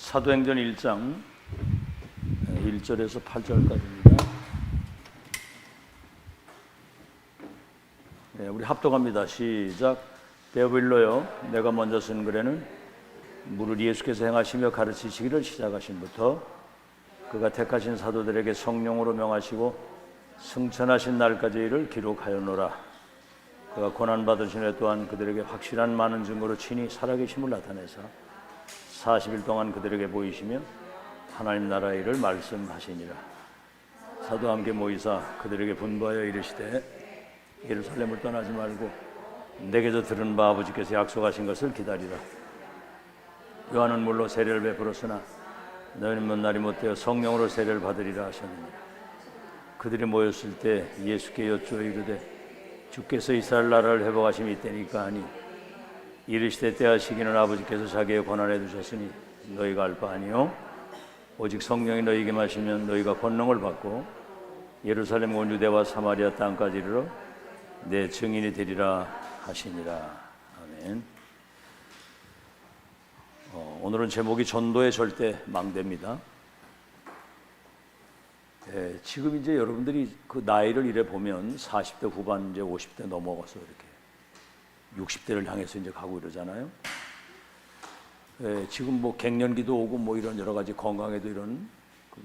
사도행전 1장 1절에서 8절까지입니다. 우리 합독합니다. 시작. 데오빌로요, 내가 먼저 쓴 글에는 무릇 예수께서 행하시며 가르치시기를 시작하신부터 그가 택하신 사도들에게 성령으로 명하시고 승천하신 날까지 이를 기록하였노라. 그가 고난받으신 후에 또한 그들에게 확실한 많은 증거로 친히 살아계심을 나타내사 40일 동안 그들에게 보이시며 하나님 나라의 일을 말씀하시니라. 사도와 함께 모이사 그들에게 분부하여 이르시되 예루살렘을 떠나지 말고 내게서 들은 바 아버지께서 약속하신 것을 기다리라. 요한은 물로 세례를 베풀었으나 너희는 몇 날이 못되어 성령으로 세례를 받으리라 하셨느니라. 그들이 모였을 때 예수께 여쭈어 이르되 주께서 이스라엘 나라를 회복하심이 있다니까 하니 이르시되 때와 시기는 아버지께서 자기의 권한에 두셨으니 너희가 알 바 아니요 오직 성령이 너희에게 마시면 너희가 권능을 받고 예루살렘 온 유대와 사마리아 땅까지 이르러 내 증인이 되리라 하시니라. 아멘. 오늘은 제목이 전도의 절대 망대입니다. 지금 이제 여러분들이 그 나이를 이래 보면 40대 후반 이제 50대 넘어가서 이렇게 60대를 향해서 이제 가고 이러잖아요. 지금 뭐 갱년기도 오고 뭐 이런 여러 가지 건강에도 이런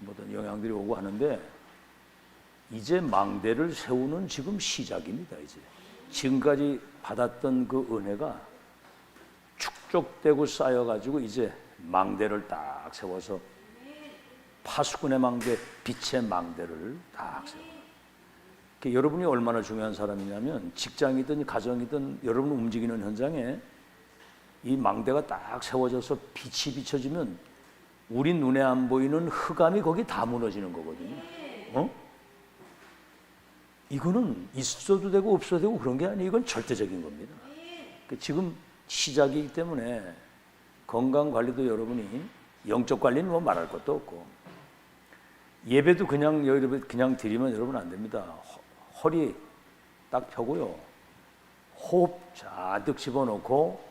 모든 영향들이 오고 하는데 이제 망대를 세우는 지금 시작입니다. 이제 지금까지 받았던 그 은혜가 축적되고 쌓여가지고 이제 망대를 딱 세워서 파수꾼의 망대, 빛의 망대를 딱 세워. 여러분이 얼마나 중요한 사람이냐면 직장이든 가정이든 여러분 움직이는 현장에 이 망대가 딱 세워져서 빛이 비춰지면 우리 눈에 안 보이는 흑암이 거기 다 무너지는 거거든요. 이거는 있어도 되고 없어도 되고 그런 게 아니에요. 이건 절대적인 겁니다. 지금 시작이기 때문에 건강 관리도 여러분이 영적 관리는 뭐 말할 것도 없고 예배도 그냥 드리면 여러분 안 됩니다. 허리 딱 펴고요. 호흡 잔뜩 집어넣고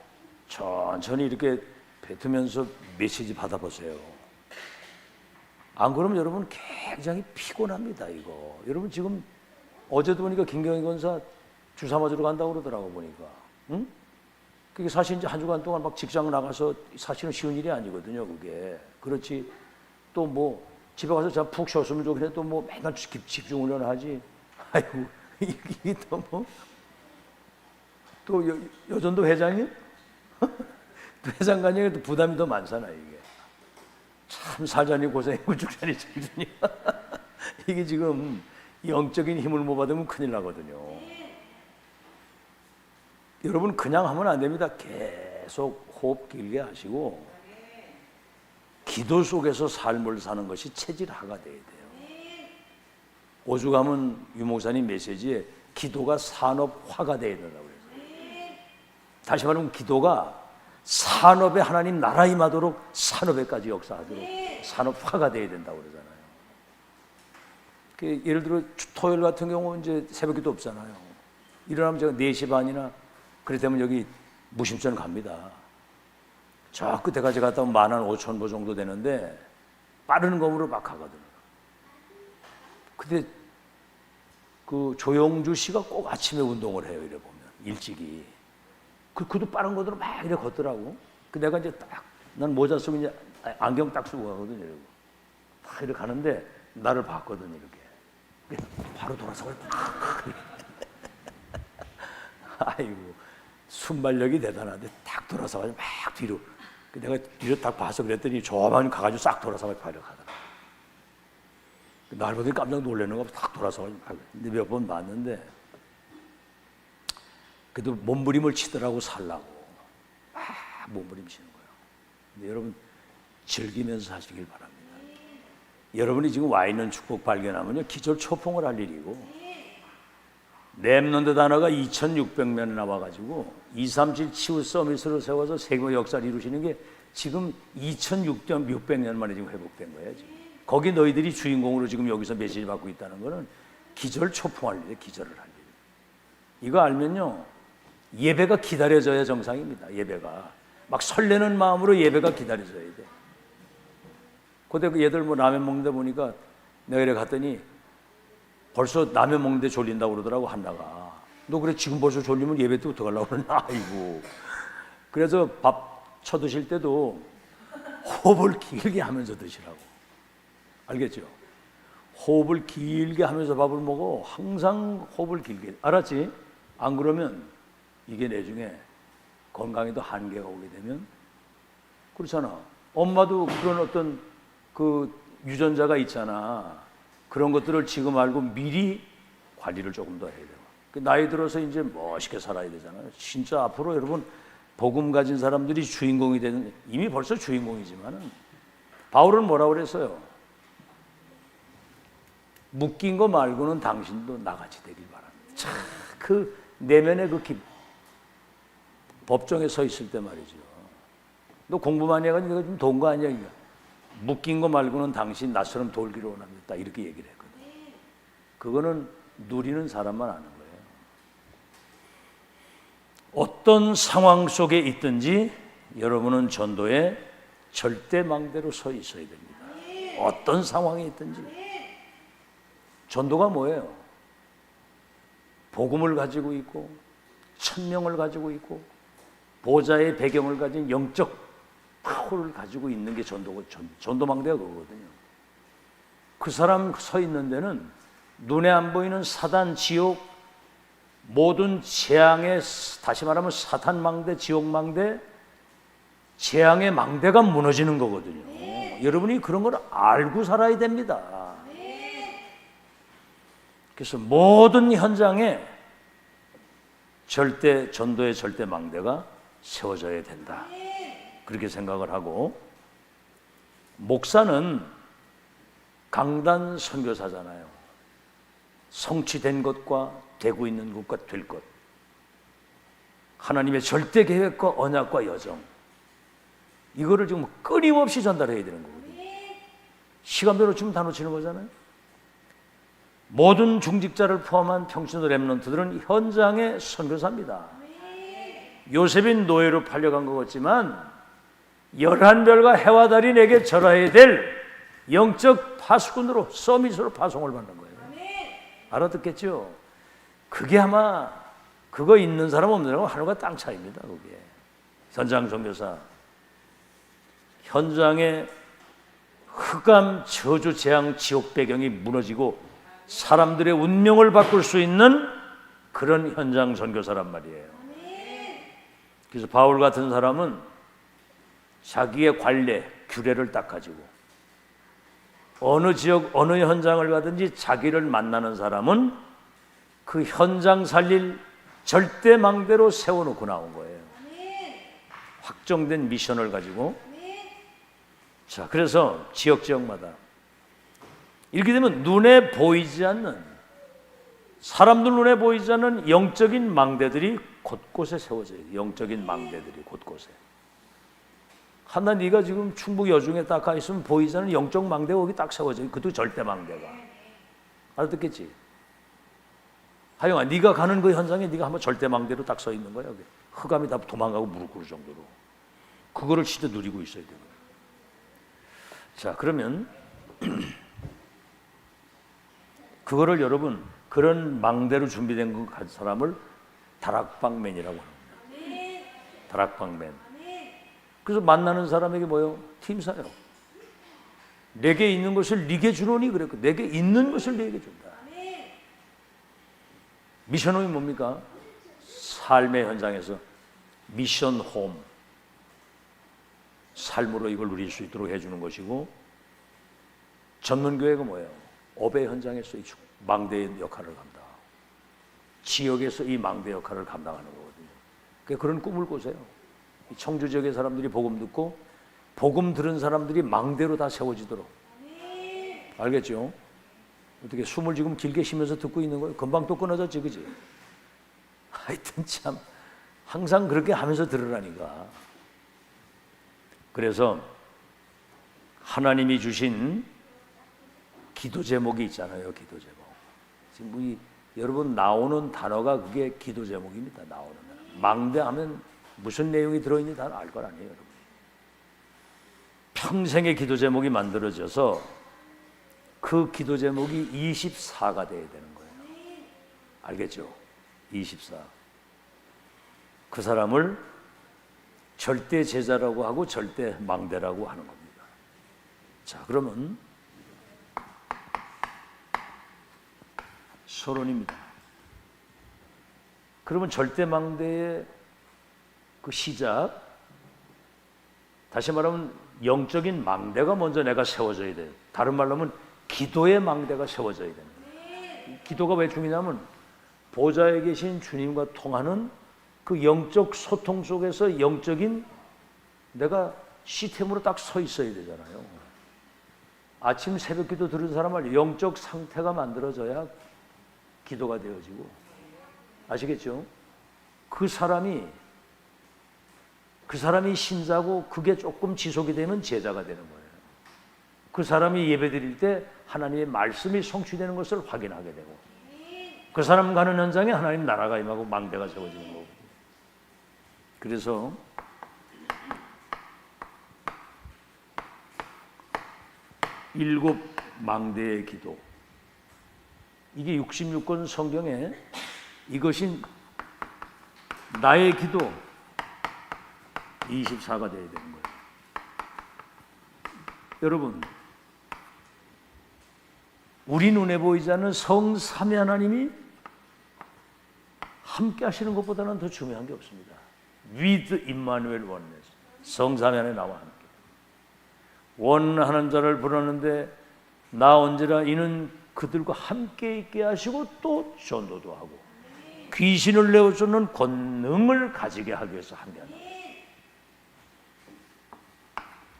천천히 이렇게 뱉으면서 메시지 받아보세요. 안 그러면 여러분 굉장히 피곤합니다. 이거 여러분 지금 어제도 보니까 김경희 권사 주사 맞으러 간다고 그러더라고 보니까. 응? 그게 사실 이제 한 주간 동안 막 직장 나가서 사실은 쉬운 일이 아니거든요. 그게 그렇지. 또 뭐 집에 가서 자 푹 쉬었으면 좋겠는데 또 뭐 맨날 집중 훈련하지. 아이고 이게 또 뭐 또 여전도 회장님? 또 회장관이 또 부담이 더 많잖아요. 이게 참 살자니 고생이고 죽자니 죽으니까 이게 지금 영적인 힘을 못 받으면 큰일 나거든요. 여러분 그냥 하면 안 됩니다. 계속 호흡 길게 하시고 기도 속에서 삶을 사는 것이 체질화가 돼야 돼요. 오죽하면 유 목사님 메시지에 기도가 산업화가 돼야 된다고 그랬어요. 다시 말하면 기도가 산업에 하나님 나라 임하도록 산업에까지 역사하도록 산업화가 돼야 된다고 그러잖아요. 예를 들어 토요일 같은 경우 이제 새벽기도 없잖아요. 일어나면 제가 4시 반이나 그래 되면 여기 무심천 갑니다. 저 끝에까지 갔다 오면 15,000보 정도 되는데 빠른 검으로 막 가거든요. 근데 그 조영주 씨가 꼭 아침에 운동을 해요. 이래 보면 일찍이. 그도 빠른 거대로 막 이래 걷더라고. 내가 이제 딱 난 모자 쓰고 이제 안경 딱 쓰고 가거든요. 딱 이렇게 가는데 나를 봤거든요. 이렇게 바로 돌아서 아이고 순발력이 대단한데 딱 돌아서 가지고 막 뒤로. 내가 뒤로 딱 봐서 그랬더니 저만 가가지고 싹 돌아서 가지고 가더라. 날 보더니 깜짝 놀라는 거 딱 돌아서 가지고 몇 번 봤는데 그래도 몸부림을 치더라고 살라고 막 몸부림치는 거예요. 근데 여러분 즐기면서 하시길 바랍니다. 여러분이 지금 와 있는 축복 발견하면요 기절 초풍을 할 일이고 렘넌트 단어가 2,600명 나와가지고 237 치유 서밋으로 세워서 세계 역사를 이루시는 게 지금 2,600년 만에 지금 회복된 거예요. 지금. 거기 너희들이 주인공으로 지금 여기서 메시지 받고 있다는 거는 기절 초풍할 일이에요. 기절을 할 일. 이거 알면요 예배가 기다려져야 정상입니다. 예배가 막 설레는 마음으로 예배가 기다려져야 돼. 그때 그 얘들 뭐 라면 먹는데 보니까 내가 이래 갔더니 벌써 라면 먹는데 졸린다고 그러더라고, 한나가. 너 그래 지금 벌써 졸리면 예배 때 어떡하려고 그러나. 아이고. 그래서 밥 쳐드실 때도 호흡을 길게 하면서 드시라고. 알겠죠? 호흡을 길게 하면서 밥을 먹어. 항상 호흡을 길게. 알았지? 안 그러면 이게 나중에 건강에도 한계가 오게 되면 그렇잖아. 엄마도 그런 어떤 그 유전자가 있잖아. 그런 것들을 지금 알고 미리 관리를 조금 더 해야 돼요. 나이 들어서 이제 멋있게 살아야 되잖아요. 진짜 앞으로 여러분 복음 가진 사람들이 주인공이 되는, 이미 벌써 주인공이지만은 바울은 뭐라고 그랬어요? 묶인 거 말고는 당신도 나같이 되길 바랍니다. 참, 그 내면의 그 법정에 서 있을 때 말이죠. 너 공부 많이 해가지고 내가 좀 도운 거 아니야? 묶인 거 말고는 당신 나처럼 돌기를 원합니다. 이렇게 얘기를 했거든. 그거는 누리는 사람만 아는 거예요. 어떤 상황 속에 있든지 여러분은 전도에 절대망대로 서 있어야 됩니다. 어떤 상황에 있든지. 전도가 뭐예요? 복음을 가지고 있고 천명을 가지고 있고 보좌의 배경을 가진 영적 파워를 가지고 있는 게 전도망대가 그거거든요. 그 사람 서 있는 데는 눈에 안 보이는 사단, 지옥, 모든 재앙의, 다시 말하면 사탄망대, 지옥망대, 재앙의 망대가 무너지는 거거든요. 여러분이 그런 걸 알고 살아야 됩니다. 그래서 모든 현장에 전도의 절대망대가 세워져야 된다. 그렇게 생각을 하고, 목사는 강단 선교사잖아요. 성취된 것과 되고 있는 것과 될 것, 하나님의 절대 계획과 언약과 여정, 이거를 지금 끊임없이 전달해야 되는 거거든요. 시간별로 지금 다 놓치는 거잖아요. 모든 중직자를 포함한 평신도 렘넌트들은 현장의 선교사입니다. 요셉이 노예로 팔려간 것 같지만 11별과 해와 달이 내게 절하여야 될 영적 파수꾼으로, 서밋으로 파송을 받는 거예요. 알아듣겠죠? 그게 아마 그거 있는 사람 없는 사람 하늘과 땅 차이입니다. 그게 현장 선교사. 현장에 흑암, 저주, 재앙, 지옥 배경이 무너지고 사람들의 운명을 바꿀 수 있는 그런 현장 선교사란 말이에요. 그래서 바울 같은 사람은 자기의 관례, 규례를 딱 가지고 어느 지역, 어느 현장을 가든지 자기를 만나는 사람은 그 현장 살릴 절대망대로 세워놓고 나온 거예요. 확정된 미션을 가지고. 자, 그래서 지역마다 이렇게 되면 눈에 보이지 않는, 사람들 눈에 보이지 않는 영적인 망대들이 곳곳에 세워져요. 영적인 망대들이 곳곳에. 하나 네가 지금 충북 여중에 딱 가 있으면 보이지 않는 영적 망대가 거기 딱 세워져요. 그것도 절대 망대가. 알아듣겠지? 하영아, 네가 가는 그 현장에 네가 한번 절대 망대로 딱 서 있는 거야. 여기. 흑암이 다 도망가고 무릎 꿇을 정도로. 그거를 진짜 누리고 있어야 돼요. 자, 그러면 그거를 여러분, 그런 망대로 준비된 그 사람을 다락방맨이라고 합니다. 다락방맨. 그래서 만나는 사람에게 뭐요? 팀사요. 내게 있는 것을 네게 주노니 그랬고, 내게 있는 것을 네게 준다. 미션홈이 뭡니까? 삶의 현장에서 미션 홈, 삶으로 이걸 누릴 수 있도록 해주는 것이고, 전문교회가 뭐예요? 업의 현장에서 이 망대의 역할을 감당, 지역에서 이 망대 역할을 감당하는 거거든요. 그런 꿈을 꾸세요. 청주 지역의 사람들이 복음 듣고 복음 들은 사람들이 망대로 다 세워지도록. 알겠죠? 어떻게 숨을 지금 길게 쉬면서 듣고 있는 거예요? 금방 또 끊어졌지, 그지? 하여튼 참 항상 그렇게 하면서 들으라니까. 그래서 하나님이 주신 기도 제목이 있잖아요. 기도 제목. 지금 여러분 나오는 단어가 그게 기도 제목입니다. 나오는 단어. 망대하면 무슨 내용이 들어있는지 다 알 걸 아니에요, 여러분. 평생의 기도 제목이 만들어져서 그 기도 제목이 24가 돼야 되는 거예요. 알겠죠? 24. 그 사람을 절대 제자라고 하고 절대 망대라고 하는 겁니다. 자, 그러면 서론입니다. 그러면 절대 망대의 그 시작, 다시 말하면 영적인 망대가 먼저 내가 세워져야 돼요. 다른 말로 하면 기도의 망대가 세워져야 됩니다. 기도가 왜 중요냐면 보좌에 계신 주님과 통하는 그 영적 소통 속에서 영적인 내가 시스템으로 딱 서 있어야 되잖아요. 아침 새벽 기도 들은 사람은 영적 상태가 만들어져야 기도가 되어지고, 아시겠죠? 그 사람이 신자고 그게 조금 지속이 되면 제자가 되는 거예요. 그 사람이 예배 드릴 때 하나님의 말씀이 성취되는 것을 확인하게 되고, 그 사람 가는 현장에 하나님 나라가 임하고 망대가 세워지는 거고. 그래서 일곱 망대의 기도, 이게 66권 성경에 이것이 나의 기도 24가 되어야 되는 거예요. 여러분, 우리 눈에 보이지 않는 성삼위 하나님이 함께 하시는 것보다는 더 중요한 게 없습니다. With Emmanuel Oneness, 성삼위 하나님 나와 함께 원하는 자를 부르는데 나 언제나 이는 그들과 함께 있게 하시고 또 전도도 하고 귀신을 내어쫓는 권능을 가지게 하기 위해서 함께한다.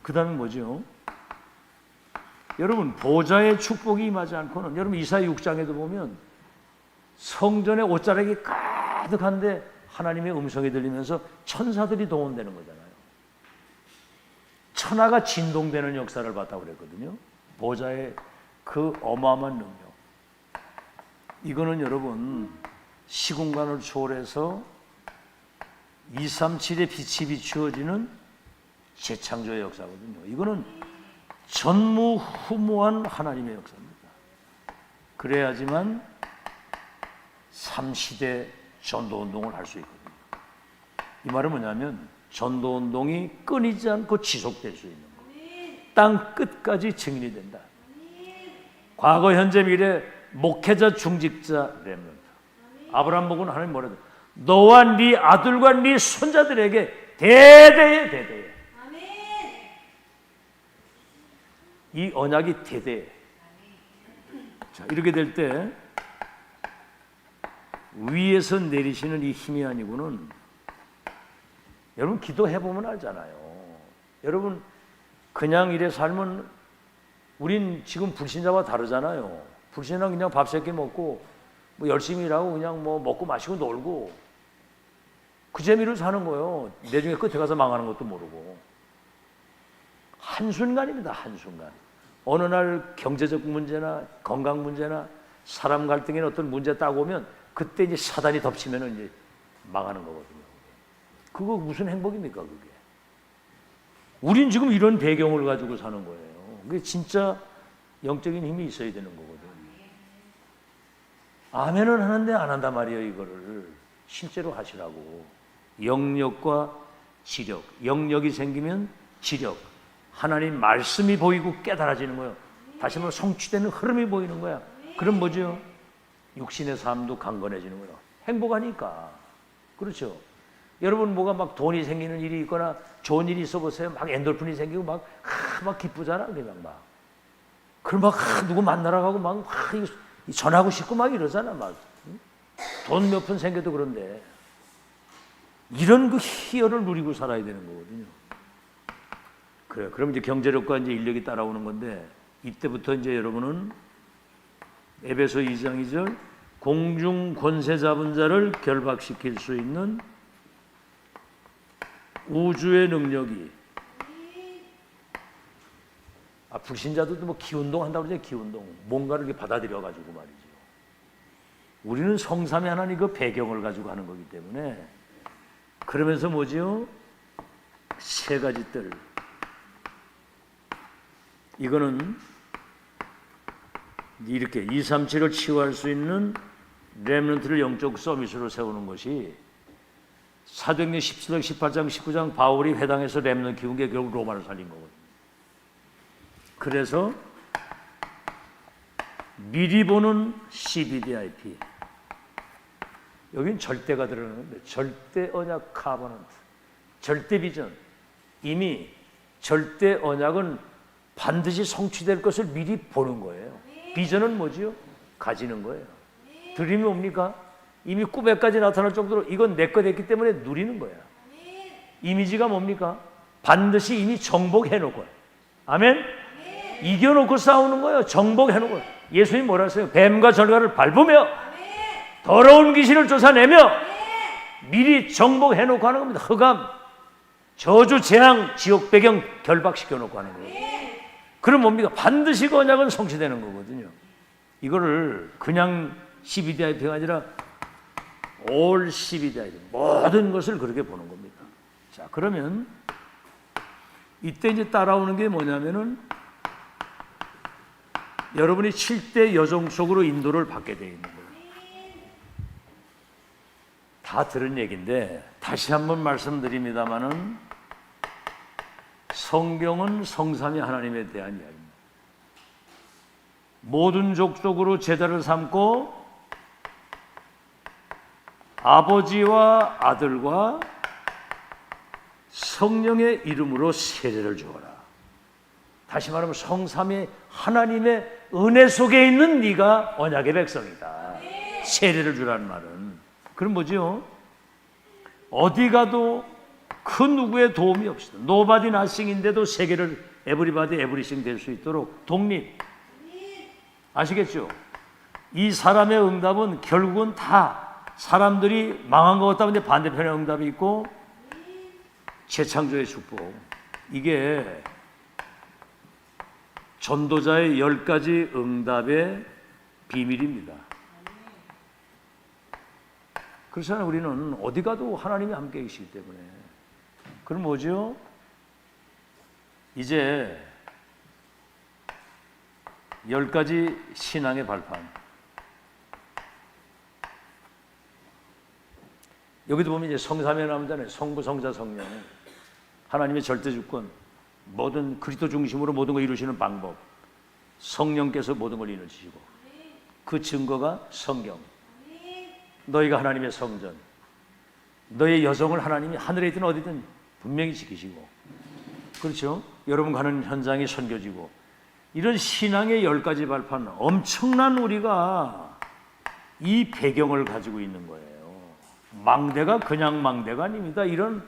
그 다음에 뭐죠? 여러분, 보좌의 축복이 임하지 않고는, 여러분 이사야 6장에도 보면 성전에 옷자락이 가득한데 하나님의 음성이 들리면서 천사들이 동원되는 거잖아요. 천하가 진동되는 역사를 봤다고 그랬거든요. 보좌의 그 어마어마한 능력. 이거는 여러분 시공간을 초월해서 237의 빛이 비추어지는 재창조의 역사거든요. 이거는 전무후무한 하나님의 역사입니다. 그래야지만 3시대 전도운동을 할 수 있거든요. 이 말은 뭐냐면 전도운동이 끊이지 않고 지속될 수 있는 거예요. 땅 끝까지 증인이 된다. 과거, 현재, 미래 목회자, 중직자, 렘넌트. 아브라함 보고는 하나님 뭐라 그래요? 너와 네 아들과 네 손자들에게 대대에 이 언약이 대대. 자, 이렇게 될 때 위에서 내리시는 이 힘이 아니고는, 여러분 기도해 보면 알잖아요. 여러분 그냥 이래 살면, 우린 지금 불신자와 다르잖아요. 불신자는 그냥 밥 세 끼 먹고 뭐 열심히 일하고 그냥 뭐 먹고 마시고 놀고 그 재미로 사는 거예요. 내중에 끝에 가서 망하는 것도 모르고. 한순간입니다. 한순간. 어느 날 경제적 문제나 건강 문제나 사람 갈등에 어떤 문제 따고 오면 그때 이제 사단이 덮치면 이제 망하는 거거든요. 그거 무슨 행복입니까, 그게? 우린 지금 이런 배경을 가지고 사는 거예요. 그게 진짜 영적인 힘이 있어야 되는 거거든요. 아멘은 하는데 안 한단 말이에요, 이거를. 실제로 하시라고. 영역과 지력. 영역이 생기면 지력. 하나님 말씀이 보이고 깨달아지는 거예요. 다시 말하면 성취되는 흐름이 보이는 거야. 그럼 뭐죠? 육신의 삶도 강건해지는 거예요. 행복하니까. 그렇죠? 여러분 뭐가 막 돈이 생기는 일이 있거나 좋은 일이 있어 보세요. 막 엔돌핀이 생기고 막 기쁘잖아. 그냥 막. 그럼 막 누구 만나러 가고 막 전하고 싶고 막 이러잖아. 막. 돈 몇 푼 생겨도 그런데. 이런 그 희열을 누리고 살아야 되는 거거든요. 그래, 그럼 이제 경제력과 이제 인력이 따라오는 건데, 이때부터 이제 여러분은 에베소 2장 2절 공중 권세 잡은 자를 결박시킬 수 있는 우주의 능력이, 불신자들도 뭐 기운동 한다고 그러죠. 기운동. 뭔가를 이렇게 받아들여 가지고 말이죠. 우리는 성삼위 하나님 그 배경을 가지고 하는 거기 때문에, 그러면서 뭐지요? 세 가지 뜰. 이거는 이렇게 237을 치유할 수 있는 렘넌트를 영적 서비스로 세우는 것이 사도행전 17장, 18장, 19장 바울이 회당에서 렘넌트 키운 게 결국 로마를 살린 거거든요. 그래서 미리 보는 CBDIP, 여긴 절대가 들어가는데 절대 언약 카버넌트, 절대 비전. 이미 절대 언약은 반드시 성취될 것을 미리 보는 거예요. 비전은 뭐지요? 가지는 거예요. 드림이 뭡니까? 이미 꿈에까지 나타날 정도로 이건 내 거 됐기 때문에 누리는 거야. 이미지가 뭡니까? 반드시 이미 정복해놓고, 아멘? 이겨놓고 싸우는 거예요. 정복해놓고. 예수님 뭐라 했어요? 뱀과 절갈을 밟으며 더러운 귀신을 쫓아내며 미리 정복해놓고 하는 겁니다. 흑암, 저주, 재앙, 지옥 배경 결박시켜놓고 하는 거예요. 그럼 뭡니까? 반드시 그 언약은 성취되는 거거든요. 이거를 그냥 CBDIP가 아니라 all CBDIP, 모든 것을 그렇게 보는 겁니다. 자, 그러면 이때 이제 따라오는 게 뭐냐면은 여러분이 7대 여종 속으로 인도를 받게 되어 있는 거예요. 다 들은 얘기인데 다시 한번 말씀드립니다마는 성경은 성삼위 하나님에 대한 이야기입니다. 모든 족속으로 제자를 삼고 아버지와 아들과 성령의 이름으로 세례를 주어라. 다시 말하면 성삼위 하나님의 은혜 속에 있는 네가 언약의 백성이다. 세례를 주라는 말은 그럼 뭐죠? 어디 가도 그 누구의 도움이 없이도 노바디 나싱인데도 세계를 에브리바디 에브리싱 될 수 있도록 독립. 아시겠죠? 이 사람의 응답은 결국은 다 사람들이 망한 것 같다 근데 반대편의 응답이 있고 재창조의 축복. 이게 전도자의 10가지 응답의 비밀입니다. 그렇잖아요. 우리는 어디 가도 하나님이 함께 계시기 때문에. 그럼 뭐죠? 이제 10가지 신앙의 발판. 여기도 보면 이제 성삼위 나오잖아요. 성부, 성자, 성령. 하나님의 절대 주권. 모든 그리스도 중심으로 모든 걸 이루시는 방법. 성령께서 모든 걸 이루시고. 그 증거가 성경. 너희가 하나님의 성전. 너의 여정을 하나님이 하늘에 있든 어디든 분명히 지키시고. 그렇죠? 여러분 가는 현장이 선교지고. 이런 신앙의 10가지 발판, 엄청난 우리가 이 배경을 가지고 있는 거예요. 망대가 그냥 망대가 아닙니다. 이런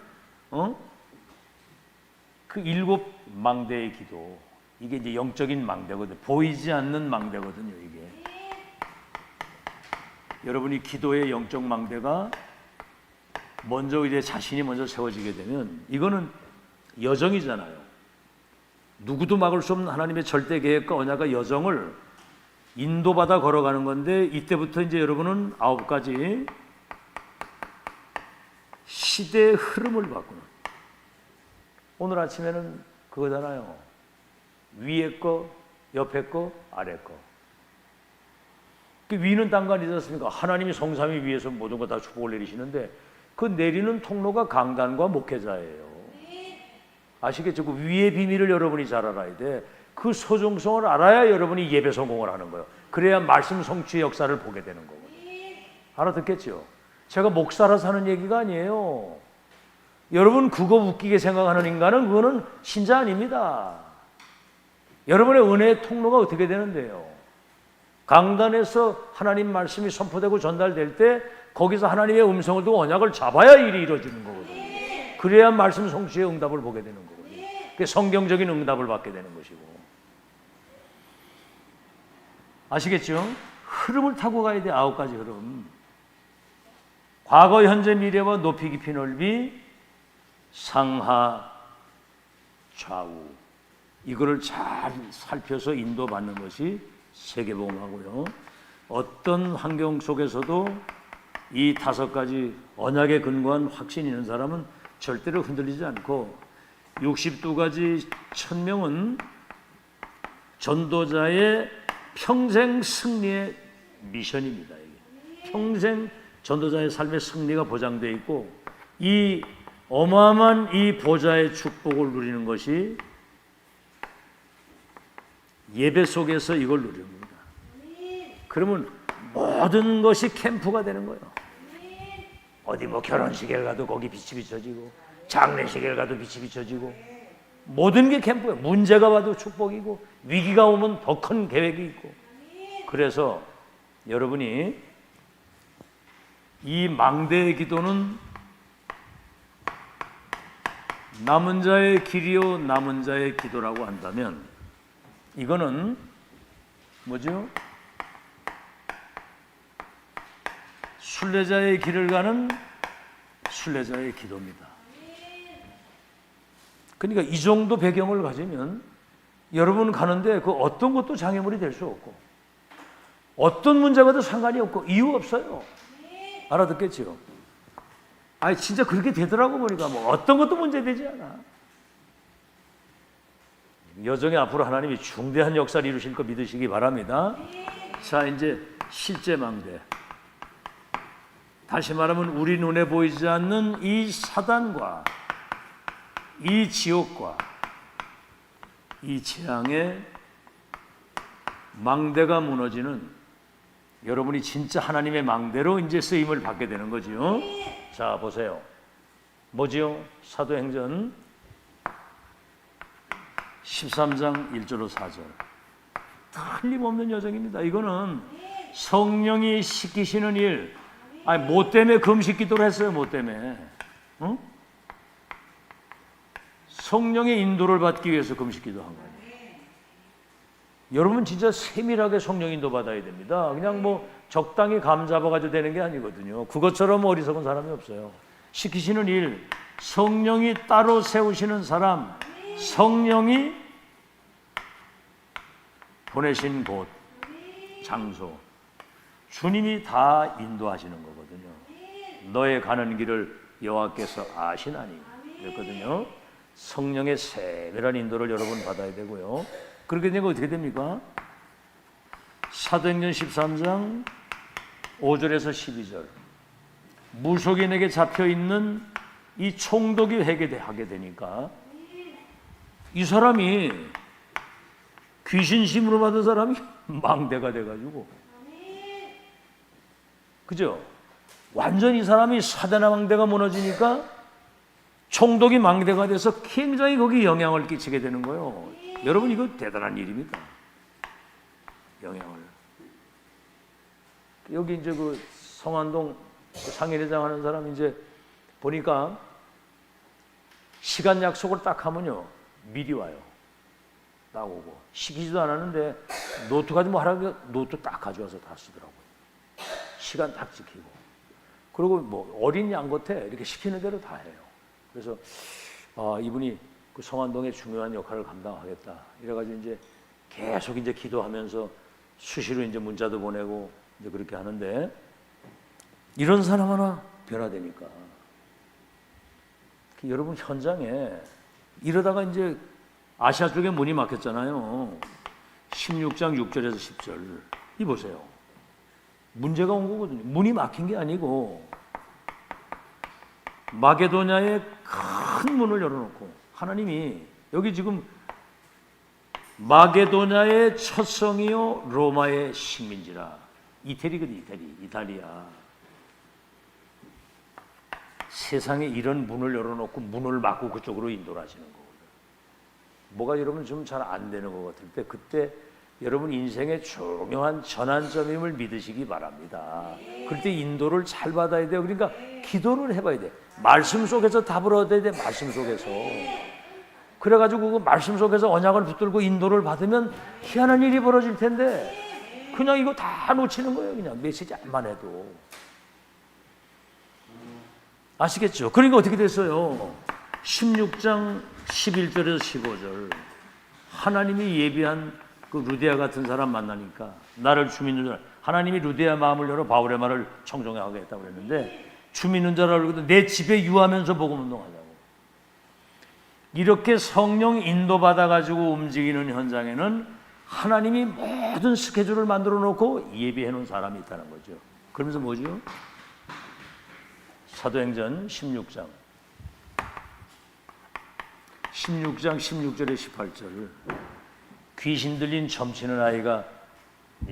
그 7 망대의 기도, 이게 이제 영적인 망대거든요. 보이지 않는 망대거든요. 이게 여러분이 기도의 영적 망대가 먼저 이제 자신이 먼저 세워지게 되면 이거는 여정이잖아요. 누구도 막을 수 없는 하나님의 절대 계획과 언약과 여정을 인도받아 걸어가는 건데, 이때부터 이제 여러분은 9가지 시대의 흐름을 바꾸는. 오늘 아침에는 그거잖아요. 위에 거, 옆에 거, 아래 거. 그 위는 땅과 잊었습니까? 하나님이 성삼위 위에서 모든 거 다 축복을 내리시는데 그 내리는 통로가 강단과 목회자예요. 아시겠죠? 그 위의 비밀을 여러분이 잘 알아야 돼. 그 소중성을 알아야 여러분이 예배 성공을 하는 거예요. 그래야 말씀 성취의 역사를 보게 되는 거거든요. 알아듣겠죠? 제가 목사라서 하는 얘기가 아니에요. 여러분 그거 웃기게 생각하는 인간은 그거는 신자 아닙니다. 여러분의 은혜의 통로가 어떻게 되는데요? 강단에서 하나님 말씀이 선포되고 전달될 때 거기서 하나님의 음성을 두고 언약을 잡아야 일이 이루어지는 거거든요. 그래야 말씀 성취의 응답을 보게 되는 거거든요. 성경적인 응답을 받게 되는 것이고. 아시겠죠? 흐름을 타고 가야 돼. 9가지 흐름. 과거, 현재, 미래와 높이, 깊이, 넓이, 상하, 좌우. 이거를 잘 살펴서 인도받는 것이 세계복음하고요. 어떤 환경 속에서도 이 5가지 언약에 근거한 확신이 있는 사람은 절대로 흔들리지 않고, 62가지 천명은 전도자의 평생 승리의 미션입니다. 이게. 평생 전도자의 삶의 승리가 보장되어 있고 이 어마어마한 이 보좌의 축복을 누리는 것이 예배 속에서 이걸 누립니다. 그러면 모든 것이 캠프가 되는 거예요. 어디 뭐 결혼식에 가도 거기 빛이 비춰지고 장례식에 가도 빛이 비춰지고 모든 게 캠프예요. 문제가 와도 축복이고 위기가 오면 더 큰 계획이 있고. 그래서 여러분이 이 망대의 기도는 남은 자의 길이요 남은 자의 기도라고 한다면 이거는 뭐죠? 순례자의 길을 가는 순례자의 기도입니다. 그러니까 이 정도 배경을 가지면 여러분 가는데 그 어떤 것도 장애물이 될 수 없고 어떤 문제가도 상관이 없고 이유 없어요. 알아듣겠죠? 아니 진짜 그렇게 되더라고 보니까 뭐 어떤 것도 문제되지 않아. 여정의 앞으로 하나님이 중대한 역사를 이루실 거 믿으시기 바랍니다. 자, 이제 실제 망대. 다시 말하면 우리 눈에 보이지 않는 이 사단과 이 지옥과 이 재앙의 망대가 무너지는 여러분이 진짜 하나님의 망대로 이제 쓰임을 받게 되는 거지요. 자, 보세요. 뭐지요? 사도행전 13장 1절로 4절. 틀림없는 여정입니다. 이거는 성령이 시키시는 일. 아니, 뭐 때문에 금식 기도를 했어요? 뭐 때문에? 응? 성령의 인도를 받기 위해서 금식 기도한 거예요. 여러분 진짜 세밀하게 성령 인도 받아야 됩니다. 그냥 뭐 적당히 감 잡아가지고 되는 게 아니거든요. 그것처럼 어리석은 사람이 없어요. 시키시는 일, 성령이 따로 세우시는 사람, 성령이 보내신 곳, 장소, 주님이 다 인도하시는 거거든요. 너의 가는 길을 여호와께서 아시나니 그랬거든요. 성령의 세밀한 인도를 여러분 받아야 되고요. 그렇게 되면 어떻게 됩니까? 사도행전 13장 5절에서 12절. 무속인에게 잡혀있는 이 총독이 회개하게 되니까 이 사람이 귀신심으로 받은 사람이 망대가 돼가지고, 그죠? 완전 이 사람이 사대나 망대가 무너지니까 총독이 망대가 돼서 굉장히 거기 영향을 끼치게 되는 거예요. 여러분 이거 대단한 일입니다. 영향을. 여기 이제 그 성안동 상일회장 하는 사람 이제 보니까 시간 약속을 딱 하면요 미리 와요. 딱 오고 시키지도 않았는데 노트 가지고 뭐 하라고 노트 딱 가져와서 다 쓰더라고요. 시간 딱 지키고. 그리고 뭐 어린 양 겉에 이렇게 시키는 대로 다 해요. 그래서 이분이 그 성안동의 중요한 역할을 감당하겠다. 이래가지고 이제 계속 이제 기도하면서 수시로 이제 문자도 보내고 이제 그렇게 하는데 이런 사람 하나 변화되니까 여러분 현장에 이러다가 이제 아시아 쪽에 문이 막혔잖아요. 16장 6절에서 10절. 이 보세요. 문제가 온 거거든요. 문이 막힌 게 아니고 마게도냐의 큰 문을 열어놓고 하나님이 여기 지금 마게도냐의 첫 성이요 로마의 식민지라. 이태리거든. 이탈리아. 세상에 이런 문을 열어놓고 문을 막고 그쪽으로 인도를 하시는 거거든요. 뭐가 여러분 좀 잘 안 되는 것 같을 때 그때 여러분 인생의 중요한 전환점임을 믿으시기 바랍니다. 그럴 때 인도를 잘 받아야 돼요. 그러니까 기도를 해봐야 돼. 말씀 속에서 답을 얻어야 돼. 말씀 속에서. 그래가지고 그 말씀 속에서 언약을 붙들고 인도를 받으면 희한한 일이 벌어질 텐데 그냥 이거 다 놓치는 거예요. 그냥 메시지만 해도. 아시겠죠? 그러니까 어떻게 됐어요? 16장 11절에서 15절. 하나님이 예비한 그 루디아 같은 사람 만나니까 나를 주민인 줄 하나님이 루디아 마음을 열어 바울의 말을 청종하게 했다고 그랬는데 주민인 줄 알고 내 집에 유하면서 복음 운동하자고. 이렇게 성령 인도받아 가지고 움직이는 현장에는 하나님이 모든 스케줄을 만들어 놓고 예비해 놓은 사람이 있다는 거죠. 그러면서 뭐죠? 사도행전 16장 16절에 18절 귀신 들린 점치는 아이가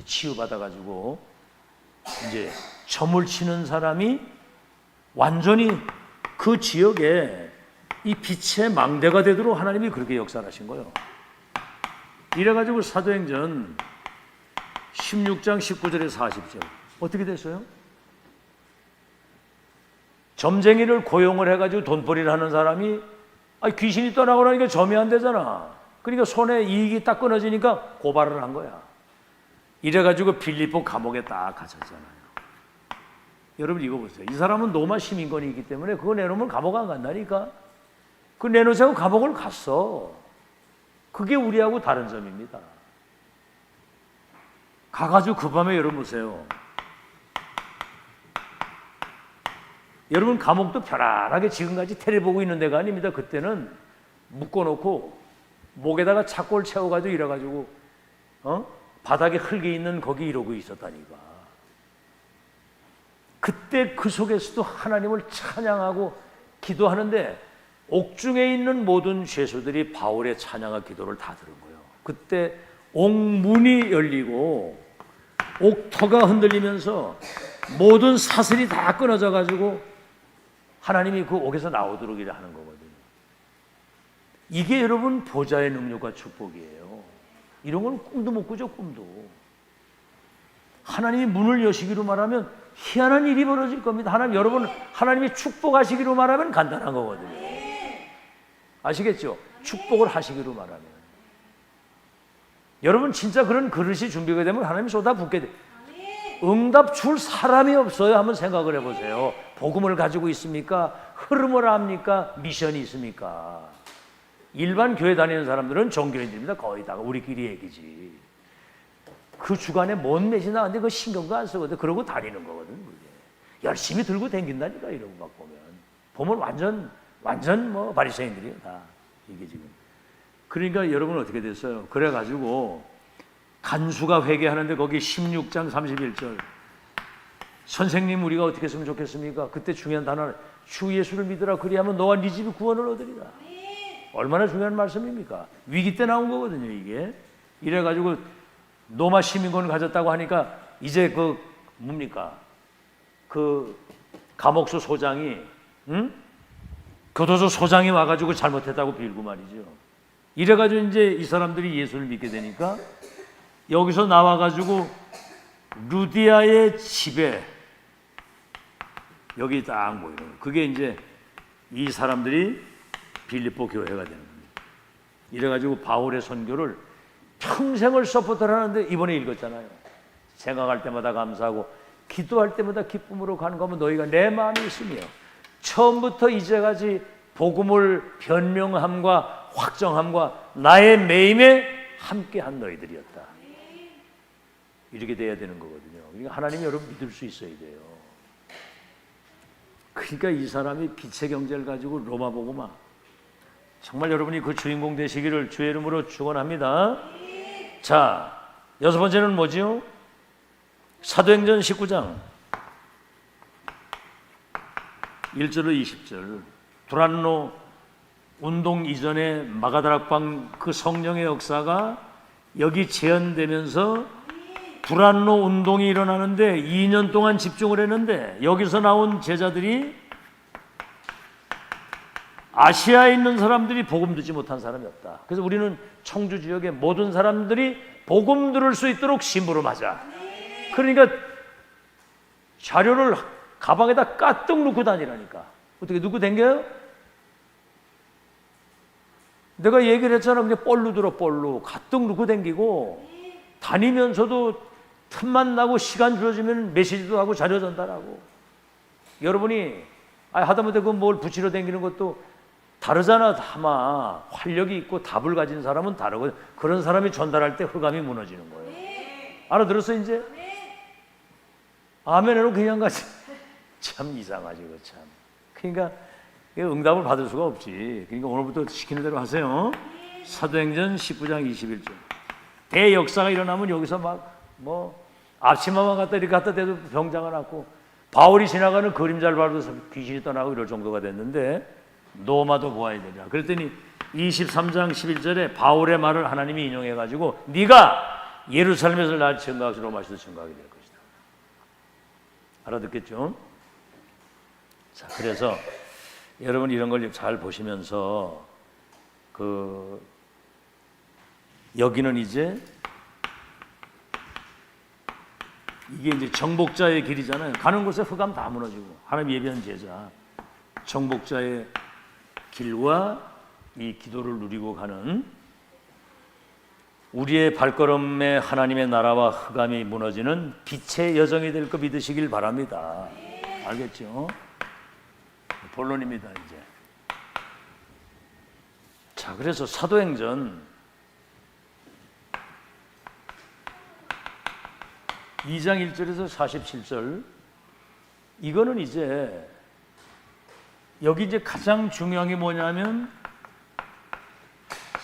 치유받아가지고 이제 점을 치는 사람이 완전히 그 지역에 이 빛의 망대가 되도록 하나님이 그렇게 역사하신 거예요. 이래가지고 사도행전 16장 19절에 40절 어떻게 됐어요? 점쟁이를 고용을 해가지고 돈벌이를 하는 사람이 귀신이 떠나고 나니까 점이 안 되잖아. 그러니까 손에 이익이 딱 끊어지니까 고발을 한 거야. 이래가지고 빌립보 감옥에 딱 갇혔잖아요. 여러분 이거 보세요. 이 사람은 로마 시민권이 있기 때문에 그거 내놓으면 감옥 안 간다니까. 그 내놓으자고 감옥을 갔어. 그게 우리하고 다른 점입니다. 가가지고 그 밤에 여러분 보세요. 여러분 감옥도 편안하게 지금까지 테레비 보고 있는 데가 아닙니다. 그때는 묶어놓고 목에다가 착골 채워가지고 이래가지고 바닥에 흙이 있는 거기 이러고 있었다니까. 그때 그 속에서도 하나님을 찬양하고 기도하는데 옥중에 있는 모든 죄수들이 바울의 찬양과 기도를 다 들은 거예요. 그때 옥문이 열리고 옥터가 흔들리면서 모든 사슬이 다 끊어져 가지고 하나님이 그 옥에서 나오도록 일을 하는 거거든요. 이게 여러분 보좌의 능력과 축복이에요. 이런 건 꿈도 못 꾸죠. 꿈도. 하나님이 문을 여시기로 말하면 희한한 일이 벌어질 겁니다. 여러분 하나님이 축복하시기로 말하면 간단한 거거든요. 아시겠죠? 축복을 하시기로 말하면. 여러분 진짜 그런 그릇이 준비가 되면 하나님이 쏟아붓게 돼요. 응답 줄 사람이 없어요. 한번 생각을 해보세요. 복음을 가지고 있습니까? 흐름을 압니까? 미션이 있습니까? 일반 교회 다니는 사람들은 종교인들입니다. 거의 다가 우리끼리 얘기지. 그 주간에 뭔 메시 나왔는데 그 신경도 안 쓰거든. 그러고 다니는 거거든. 그게. 열심히 들고 다닌다니까. 이러고 막 보면 완전 뭐 바리새인들이에요. 다 이게 지금. 그러니까 여러분 어떻게 됐어요? 그래가지고 간수가 회개하는데 거기 16장 31절 선생님 우리가 어떻게 했으면 좋겠습니까? 그때 중요한 단어는 주 예수를 믿으라 그리하면 너와 네 집이 구원을 얻으리라. 얼마나 중요한 말씀입니까? 위기 때 나온 거거든요. 이게. 이래가지고 로마 시민권을 가졌다고 하니까 이제 그 뭡니까? 그 감옥소 소장이 교도소 소장이 와가지고 잘못했다고 빌고 말이죠. 이래가지고 이제 이 사람들이 예수를 믿게 되니까 여기서 나와가지고 루디아의 집에 여기 딱 모이는 거예요. 그게 이제 이 사람들이 빌립보 교회가 되는 겁니다. 이래가지고 바울의 선교를 평생을 서포트를 하는데 이번에 읽었잖아요. 생각할 때마다 감사하고 기도할 때마다 기쁨으로 가는 거면 너희가 내 마음이 있으며 처음부터 이제까지 복음을 변명함과 확정함과 나의 매임에 함께한 너희들이었다. 이렇게 돼야 되는 거거든요. 그러니까 하나님이 여러분 믿을 수 있어야 돼요. 그러니까 이 사람이 빛의 경제를 가지고 로마 복음화 정말 여러분이 그 주인공 되시기를 주의 이름으로 축원합니다. 자, 여섯 번째는 뭐지요? 사도행전 19장 1절로 20절 두란노 운동 이전에 마가다락방 그 성령의 역사가 여기 재현되면서 두란노 운동이 일어나는데 2년 동안 집중을 했는데 여기서 나온 제자들이 아시아에 있는 사람들이 복음 듣지 못한 사람이 없다. 그래서 우리는 청주 지역의 모든 사람들이 복음 들을 수 있도록 심부름하자. 그러니까 자료를 가방에다 까뜩 넣고 다니라니까. 어떻게 넣고 댕겨요? 내가 얘기를 했잖아. 그냥 뻘로 들어 뻘로 가뜩 넣고 댕기고 다니면서도 틈만 나고 시간 주어지면 메시지도 하고 자료 전달하고. 여러분이 하다못해 그 뭘 붙이러 댕기는 것도 다르잖아. 아마 활력이 있고 답을 가진 사람은 다르고 그런 사람이 전달할 때 흑암이 무너지는 거예요. 알아들었어 이제? 아멘으로 그냥 가지. 참 이상하지 그 참. 그러니까 응답을 받을 수가 없지. 그러니까 오늘부터 시키는 대로 하세요. 사도행전 19장 21절 대역사가 일어나면 여기서 막 뭐 앞치마만 갖다 이렇게 갖다 대도 병자가 났고, 바울이 지나가는 그림자를 밟아서 귀신이 떠나고 이럴 정도가 됐는데 노마도 보아야 되리라. 그랬더니 23장 11절에 바울의 말을 하나님이 인용해 가지고 네가 예루살렘에서 날 증거하시 로마시도 증거하게 될 것이다. 알아듣겠죠? 자, 그래서 여러분 이런 걸 잘 보시면서 여기는 이제 이게 이제 정복자의 길이잖아요. 가는 곳에 흑암 다 무너지고 하나님 예비한 제자, 정복자의 길과 이 기도를 누리고 가는 우리의 발걸음에 하나님의 나라와 흑암이 무너지는 빛의 여정이 될 거 믿으시길 바랍니다. 알겠죠? 본론입니다. 이제. 자, 그래서 사도행전 2장 1절에서 47절, 이거는 이제 여기 이제 가장 중요한 게 뭐냐면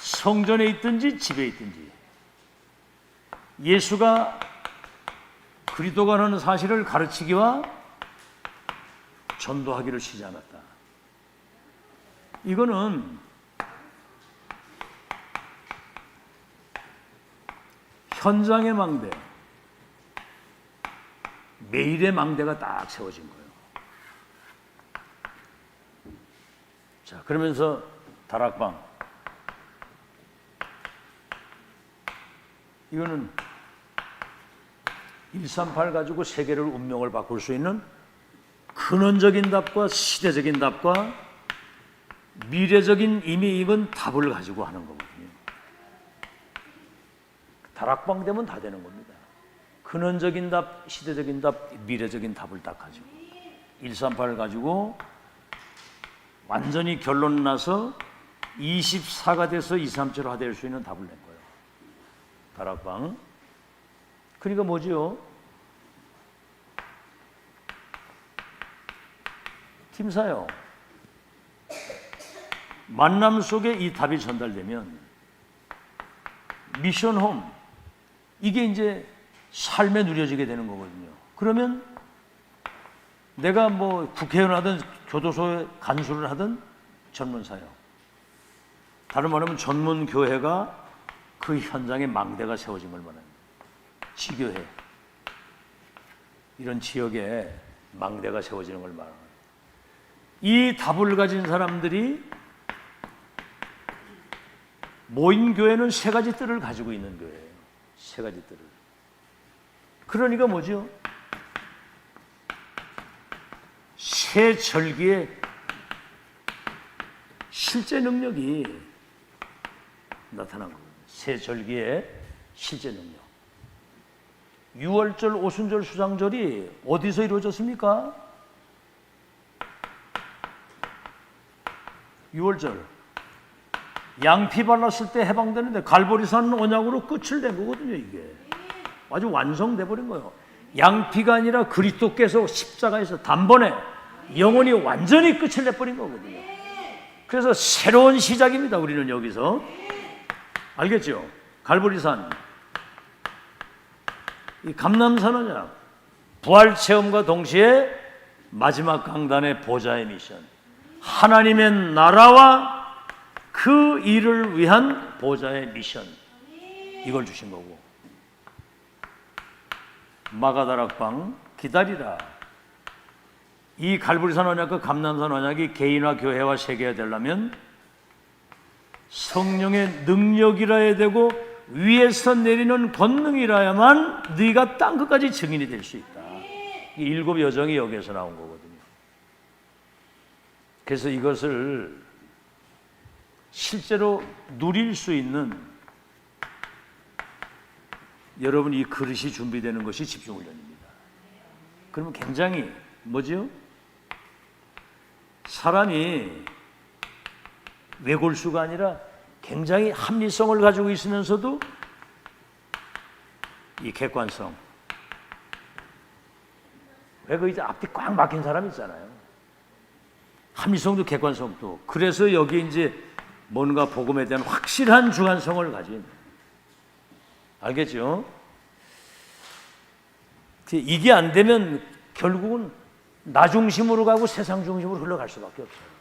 성전에 있든지 집에 있든지 예수가 그리스도가라는 사실을 가르치기와 전도하기를 쉬지 않았다. 이거는 현장의 망대, 매일의 망대가 딱 세워진 거예요. 자, 그러면서 다락방, 이거는 138 가지고 세계를 운명을 바꿀 수 있는 근원적인 답과 시대적인 답과 미래적인 이미 익은 답을 가지고 하는 거거든요. 다락방 되면 다 되는 겁니다. 근원적인 답, 시대적인 답, 미래적인 답을 딱 가지고 138을 가지고 완전히 결론 나서 24가 돼서 237로 하될 수 있는 답을 낸 거예요. 다락방. 그러니까 뭐지요? 팀사요. 만남 속에 이 답이 전달되면 미션홈, 이게 이제 삶에 누려지게 되는 거거든요. 그러면 내가 뭐 국회의원 하든 교도소에 간수를 하든 전문사요. 다른 말하면 전문교회가 그 현장에 망대가 세워진 걸 말합니다. 지교회, 이런 지역에 망대가 세워지는 걸 말합니다. 이 답을 가진 사람들이 모인 교회는 세 가지 뜰을 가지고 있는 교회예요. 세 가지 뜰을. 그러니까 뭐죠? 새 절기의 실제 능력이 나타난 겁니다. 새 절기의 실제 능력. 6월절, 오순절, 수장절이 어디서 이루어졌습니까? 6월절. 양피 발랐을 때 해방되는데 갈보리산 언약으로 끝을 낸 거거든요. 이게 아주 완성돼 버린 거예요. 양피가 아니라 그리스도께서 십자가에서 단번에 영원히 완전히 끝을 내버린 거거든요. 그래서 새로운 시작입니다. 우리는 여기서. 알겠죠? 갈보리산, 이 감람산 언약, 부활 체험과 동시에 마지막 강단의 보좌의 미션, 하나님의 나라와 그 일을 위한 보좌의 미션, 이걸 주신 거고, 마가다락방 기다리라. 이 갈보리산 언약과 감람산 언약이 개인화 교회와 세계화 되려면 성령의 능력이라 해야 되고 위에서 내리는 권능이라야만 네가 땅 끝까지 증인이 될 수 있다. 이 7 여정이 여기에서 나온 거거든요. 그래서 이것을 실제로 누릴 수 있는 여러분 이 그릇이 준비되는 것이 집중훈련입니다. 그러면 굉장히 뭐죠? 사람이 외골수가 아니라 굉장히 합리성을 가지고 있으면서도 이 객관성. 왜 그 이제 앞뒤 꽉 막힌 사람 있잖아요. 합리성도 객관성도. 그래서 여기 이제 뭔가 복음에 대한 확실한 주관성을 가진, 알겠죠? 이게 안 되면 결국은 나 중심으로 가고 세상 중심으로 흘러갈 수밖에 없어요.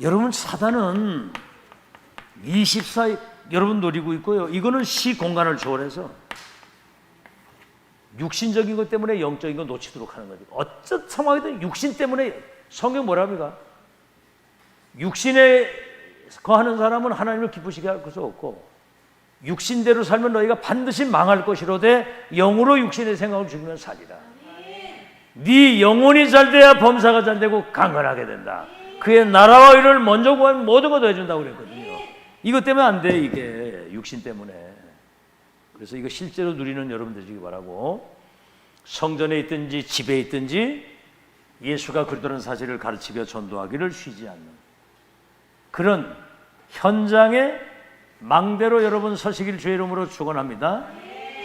여러분, 사단은 24 여러분 노리고 있고요. 이거는 시공간을 초월해서 육신적인 것 때문에 영적인 거 놓치도록 하는 거죠. 어떤 상황이든 육신 때문에. 성경 뭐라 합니까? 육신에 거하는 사람은 하나님을 기쁘시게 할 것이 없고 육신대로 살면 너희가 반드시 망할 것이로되 영으로 육신의 생각을 죽이면 살리라. 네 영혼이 잘 돼야 범사가 잘 되고 강건하게 된다. 그의 나라와 의를 먼저 구하면 모든 거 더해준다고 그랬거든요. 이것 때문에 안 돼, 이게 육신 때문에. 그래서 이거 실제로 누리는 여러분 되시기 바라고, 성전에 있든지 집에 있든지 예수가 그리스도라는 사실을 가르치며 전도하기를 쉬지 않는 그런 현장의 망대로 여러분 서시길 주의 이름으로 축원합니다.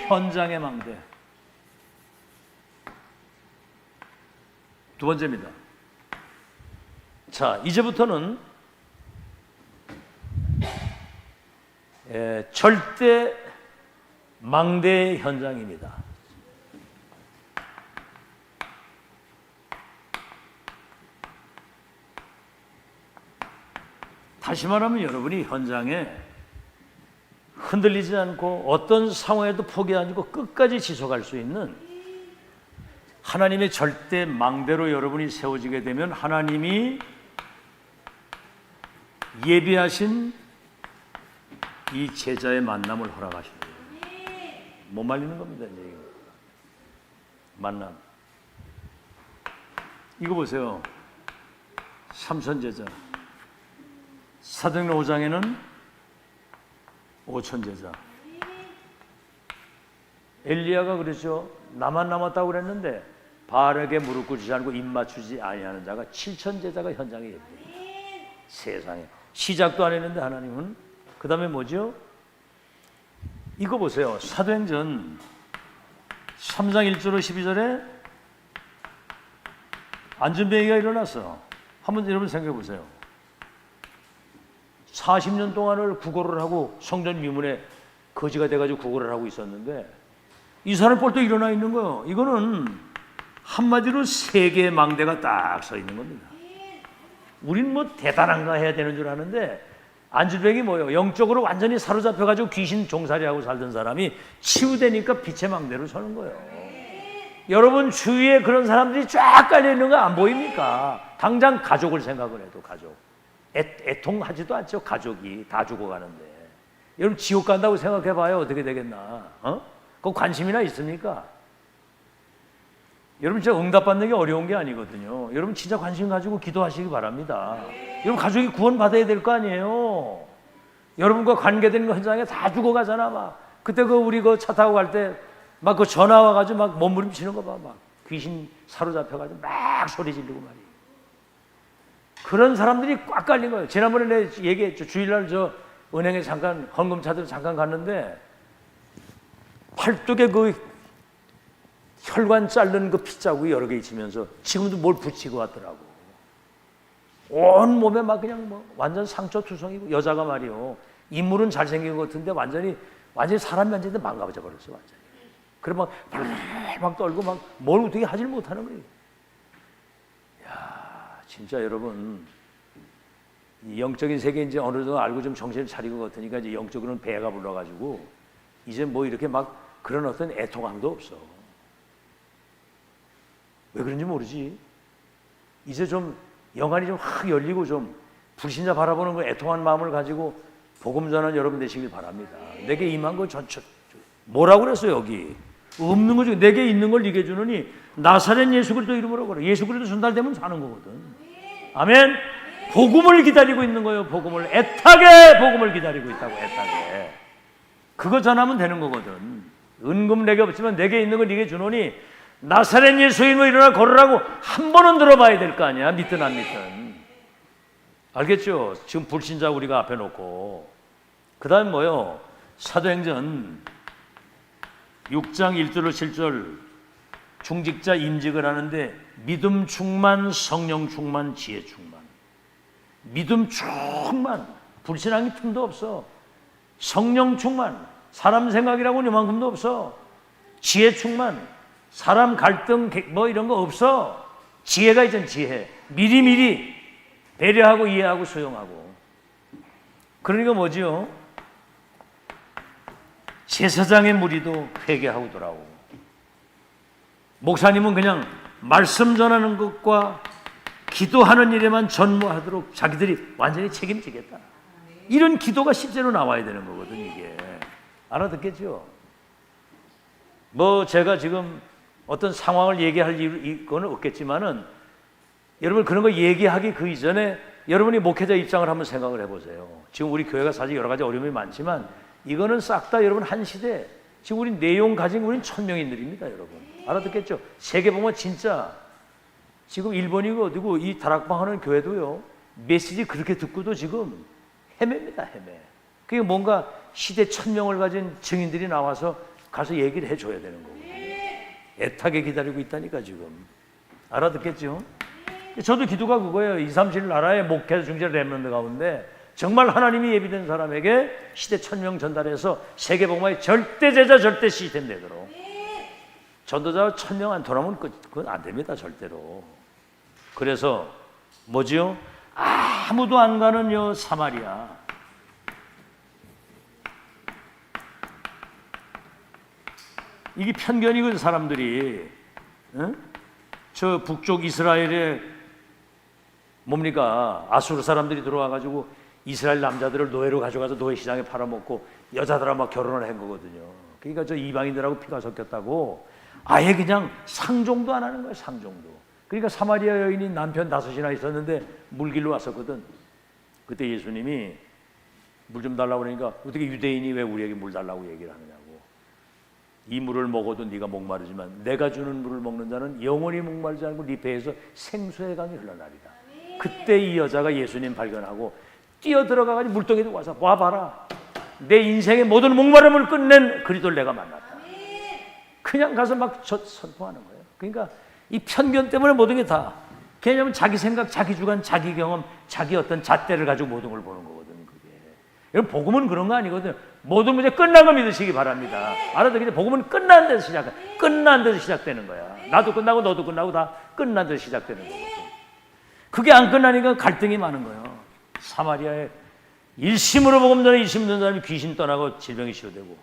현장의 망대. 두 번째입니다. 자, 이제부터는 절대 망대의 현장입니다. 다시 말하면 여러분이 현장에 흔들리지 않고 어떤 상황에도 포기하지 않고 끝까지 지속할 수 있는 하나님의 절대 망대로 여러분이 세워지게 되면 하나님이 예비하신 이 제자의 만남을 허락하십니다. 못 말리는 겁니다. 이제 만남. 이거 보세요. 삼선 제자. 사도행전 5장에는 5천 제자. 엘리야가 그랬죠. 나만 남았다고 그랬는데 바알에게 무릎 꿇지 않고 입 맞추지 아니하는 자가 7천 제자가 현장에 있대요. 세상에. 시작도 안 했는데 하나님은. 그 다음에 뭐죠? 이거 보세요. 사도행전 3장 1절로 12절에 안전뱅이가 일어났어. 한번 여러분 생각해 보세요. 40년 동안을 구걸을 하고 성전 미문에 거지가 돼가지고 구걸을 하고 있었는데 이 사람 꼴또 일어나 있는 거예요. 이거는 한마디로 세계의 망대가 딱 서 있는 겁니다. 우린 뭐 대단한가 해야 되는 줄 아는데 안주병이 뭐예요? 영적으로 완전히 사로잡혀가지고 귀신 종살이하고 살던 사람이 치유되니까 빛의 망대로 서는 거예요. 여러분 주위에 그런 사람들이 쫙 깔려 있는 거 안 보입니까? 당장 가족을 생각을 해도 가족. 애통하지도 않죠. 가족이 다 죽어가는데. 여러분 지옥 간다고 생각해봐요. 어떻게 되겠나? 그 관심이나 있습니까? 여러분 진짜 응답받는 게 어려운 게 아니거든요. 여러분 진짜 관심 가지고 기도하시기 바랍니다. 여러분 가족이 구원받아야 될 거 아니에요. 여러분과 관계된 현장에 다 죽어가잖아. 막 그때 우리 차 타고 갈 때 막 전화 와가지고 막 몸부림치는 거 봐. 막 귀신 사로잡혀가지고 막 소리 지르고 말이에요. 그런 사람들이 꽉 깔린 거예요. 지난번에 내가 얘기했죠. 주일날 저 은행에 잠깐 헌금 찾으러 잠깐 갔는데 팔뚝에 혈관 자른 핏자국이 여러 개 있으면서 지금도 뭘 붙이고 왔더라고. 온 몸에 막 그냥 완전 상처투성이고 여자가 말이요. 인물은 잘생긴 것 같은데 완전히 사람 면제인데 망가져 버렸어 완전히. 그래 막 떨고 막 뭘 어떻게 하질 못하는 거예요. 진짜 여러분 이 영적인 세계 이제 어느 정도 알고 좀 정신을 차린 것 같으니까 이제 영적으로는 배가 불러가지고 이제 이렇게 막 그런 어떤 애통함도 없어. 왜 그런지 모르지. 이제 좀 영안이 좀 확 열리고 좀 불신자 바라보는 그 애통한 마음을 가지고 복음 전하는 여러분 되시길 바랍니다. 내게 임한 거 전체 뭐라고 그랬어요 여기? 없는 거죠. 내게 있는 걸 네게 주느니 나사렛 예수 그리스도 이름으로 그래. 예수 그리스도 전달되면 사는 거거든. 아멘. 복음을 기다리고 있는 거예요. 복음을 애타게 복음을 기다리고 있다고. 애타게 그거 전하면 되는 거거든. 은금 내게 없지만 내게 있는 걸 네게 주노니 나사렛 예수인으로 일어나 걸으라고 한 번은 들어봐야 될 거 아니야. 믿든 안 믿든. 알겠죠? 지금 불신자 우리가 앞에 놓고 그 다음 뭐요? 사도행전 6장 1절로 7절 중직자 임직을 하는데 믿음 충만, 성령 충만, 지혜 충만. 믿음 충만, 불신앙이 틈도 없어. 성령 충만, 사람 생각이라고는 이만큼도 없어. 지혜 충만, 사람 갈등 뭐 이런 거 없어. 지혜가 있잖아. 지혜. 미리미리 배려하고 이해하고 수용하고. 그러니까 뭐지요? 제사장의 무리도 회개하고 돌아오고, 목사님은 그냥 말씀 전하는 것과 기도하는 일에만 전무하도록 자기들이 완전히 책임지겠다. 이런 기도가 실제로 나와야 되는 거거든. 이게 알아듣겠죠? 뭐 제가 지금 어떤 상황을 얘기할 이거는 없겠지만은, 여러분 그런 거 얘기하기 그 이전에 여러분이 목회자 입장을 한번 생각을 해보세요. 지금 우리 교회가 사실 여러 가지 어려움이 많지만 이거는 싹 다 여러분 한 시대, 지금 우리 내용 가진 우리는 천명인들입니다. 여러분 알아듣겠죠? 세계 보면 진짜 지금 일본이고 어디고 이 다락방 하는 교회도요, 메시지 그렇게 듣고도 지금 헤맵니다. 헤매. 그게 뭔가 시대 천명을 가진 증인들이 나와서 가서 얘기를 해줘야 되는 거거든요. 애타게 기다리고 있다니까 지금. 알아듣겠죠? 저도 기도가 그거예요. 2, 3, 7 나라의 목회 중재 렘넌트 가운데 정말 하나님이 예비된 사람에게 시대 천명 전달해서 세계복음화의 절대 제자 절대 시스템 되도록. 전도자 1000명 안 돌아오면 그건 안 됩니다. 절대로. 그래서 뭐지요? 아무도 안 가는 요 사마리아. 이게 편견이거든. 사람들이 저 북쪽 이스라엘에 뭡니까? 아수르 사람들이 들어와가지고 이스라엘 남자들을 노예로 가져가서 노예 시장에 팔아먹고 여자들하고 막 결혼을 한 거거든요. 그러니까 저 이방인들하고 피가 섞였다고 아예 그냥 상종도 안 하는 거예요. 상종도. 그러니까 사마리아 여인이 남편 5이나 있었는데 물길로 왔었거든. 그때 예수님이 물 좀 달라고 그러니까 어떻게 유대인이 왜 우리에게 물 달라고 얘기를 하느냐고. 이 물을 먹어도 네가 목마르지만 내가 주는 물을 먹는 자는 영원히 목마르지 않고 네 배에서 생수의 강이 흘러나리다. 그때 이 여자가 예수님 발견하고 뛰어 들어가가지고 물동에 와서 와봐라. 내 인생의 모든 목마름을 끝낸 그리스도를 내가 만났다. 그냥 가서 막 선포하는 거예요. 그러니까 이 편견 때문에 모든 게 다. 왜냐하면 자기 생각, 자기 주관, 자기 경험, 자기 어떤 잣대를 가지고 모든 걸 보는 거거든요. 그게. 여러분 복음은 그런 거 아니거든요. 모든 문제 끝난 거 믿으시기 바랍니다. 알아듣겠죠? 복음은 끝난 데서 끝난 데서 시작되는 거야. 나도 끝나고 너도 끝나고 다 끝난 데서 시작되는 거거든. 그게 안 끝나니까 갈등이 많은 거예요. 사마리아에 일심으로 복음 전에 일심 듣는 사람이 귀신 떠나고 질병이 치유되고,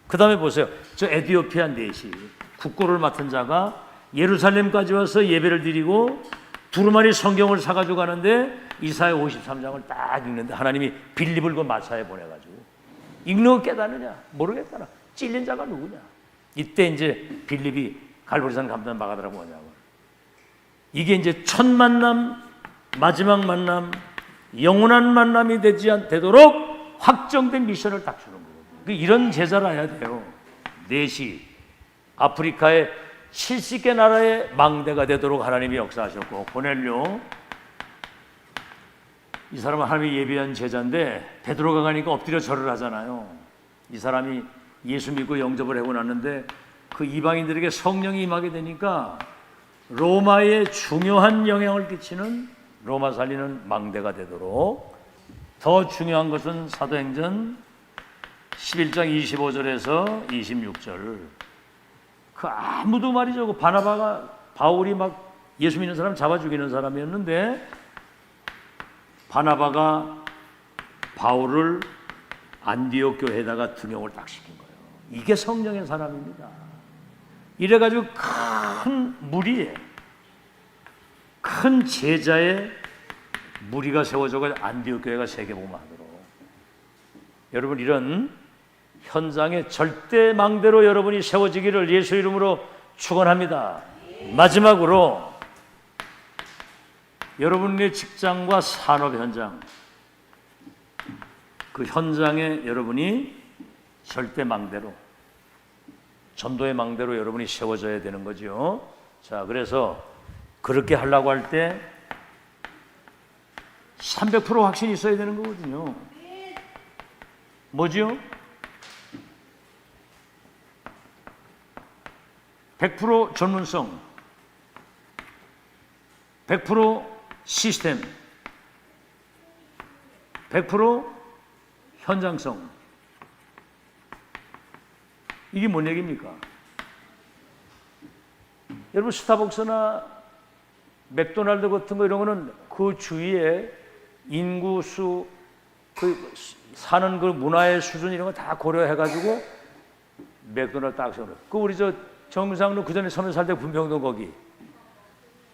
그 다음에 보세요. 저 에티오피아 넷이 국고를 맡은 자가 예루살렘까지 와서 예배를 드리고 두루마리 성경을 사가지고 가는데 이사야 53장을 딱 읽는데 하나님이 빌립을 그 마사에 보내가지고 읽는 거 깨닫느냐? 모르겠다나. 찔린 자가 누구냐? 이때 이제 빌립이 갈보리산 감단 막아더라고 뭐냐고. 이게 이제 첫 만남, 마지막 만남, 영원한 만남이 되도록 확정된 미션을 딱 주는 거거든요. 이런 제자라야 돼요. 넷이 아프리카의 70개 나라의 망대가 되도록 하나님이 역사하셨고, 고넬료 이 사람은 하나님이 예비한 제자인데 베드로가 가니까 엎드려 절을 하잖아요. 이 사람이 예수 믿고 영접을 하고 났는데 그 이방인들에게 성령이 임하게 되니까 로마에 중요한 영향을 끼치는, 로마 살리는 망대가 되도록. 더 중요한 것은 사도행전 11장 25절에서 26절. 그 아무도 말이죠. 그 바울이 막 예수 믿는 사람 잡아 죽이는 사람이었는데 바나바가 바울을 안디옥 교회에다가 등용을 딱 시킨 거예요. 이게 성령의 사람입니다. 이래가지고 큰 무리에, 큰 제자의 무리가 세워져가지고 안디옥 교회가 세계복음화하도록. 여러분 이런 현장에 절대 망대로 여러분이 세워지기를 예수 이름으로 축원합니다. 마지막으로 여러분의 직장과 산업 현장, 그 현장에 여러분이 절대 망대로, 전도의 망대로 여러분이 세워져야 되는 거죠. 자, 그래서 그렇게 하려고 할 때 300% 확신이 있어야 되는 거거든요. 뭐죠? 100% 전문성, 100% 시스템, 100% 현장성. 이게 뭔 얘기입니까? 여러분 스타벅스나 맥도날드 같은 거 이런 거는 그 주위에 인구수, 그 사는 그 문화의 수준 이런 거 다 고려해가지고 맥도날드 딱 세워놓은. 그 우리 저 정상로 그 전에 서면 살 때 분평동 거기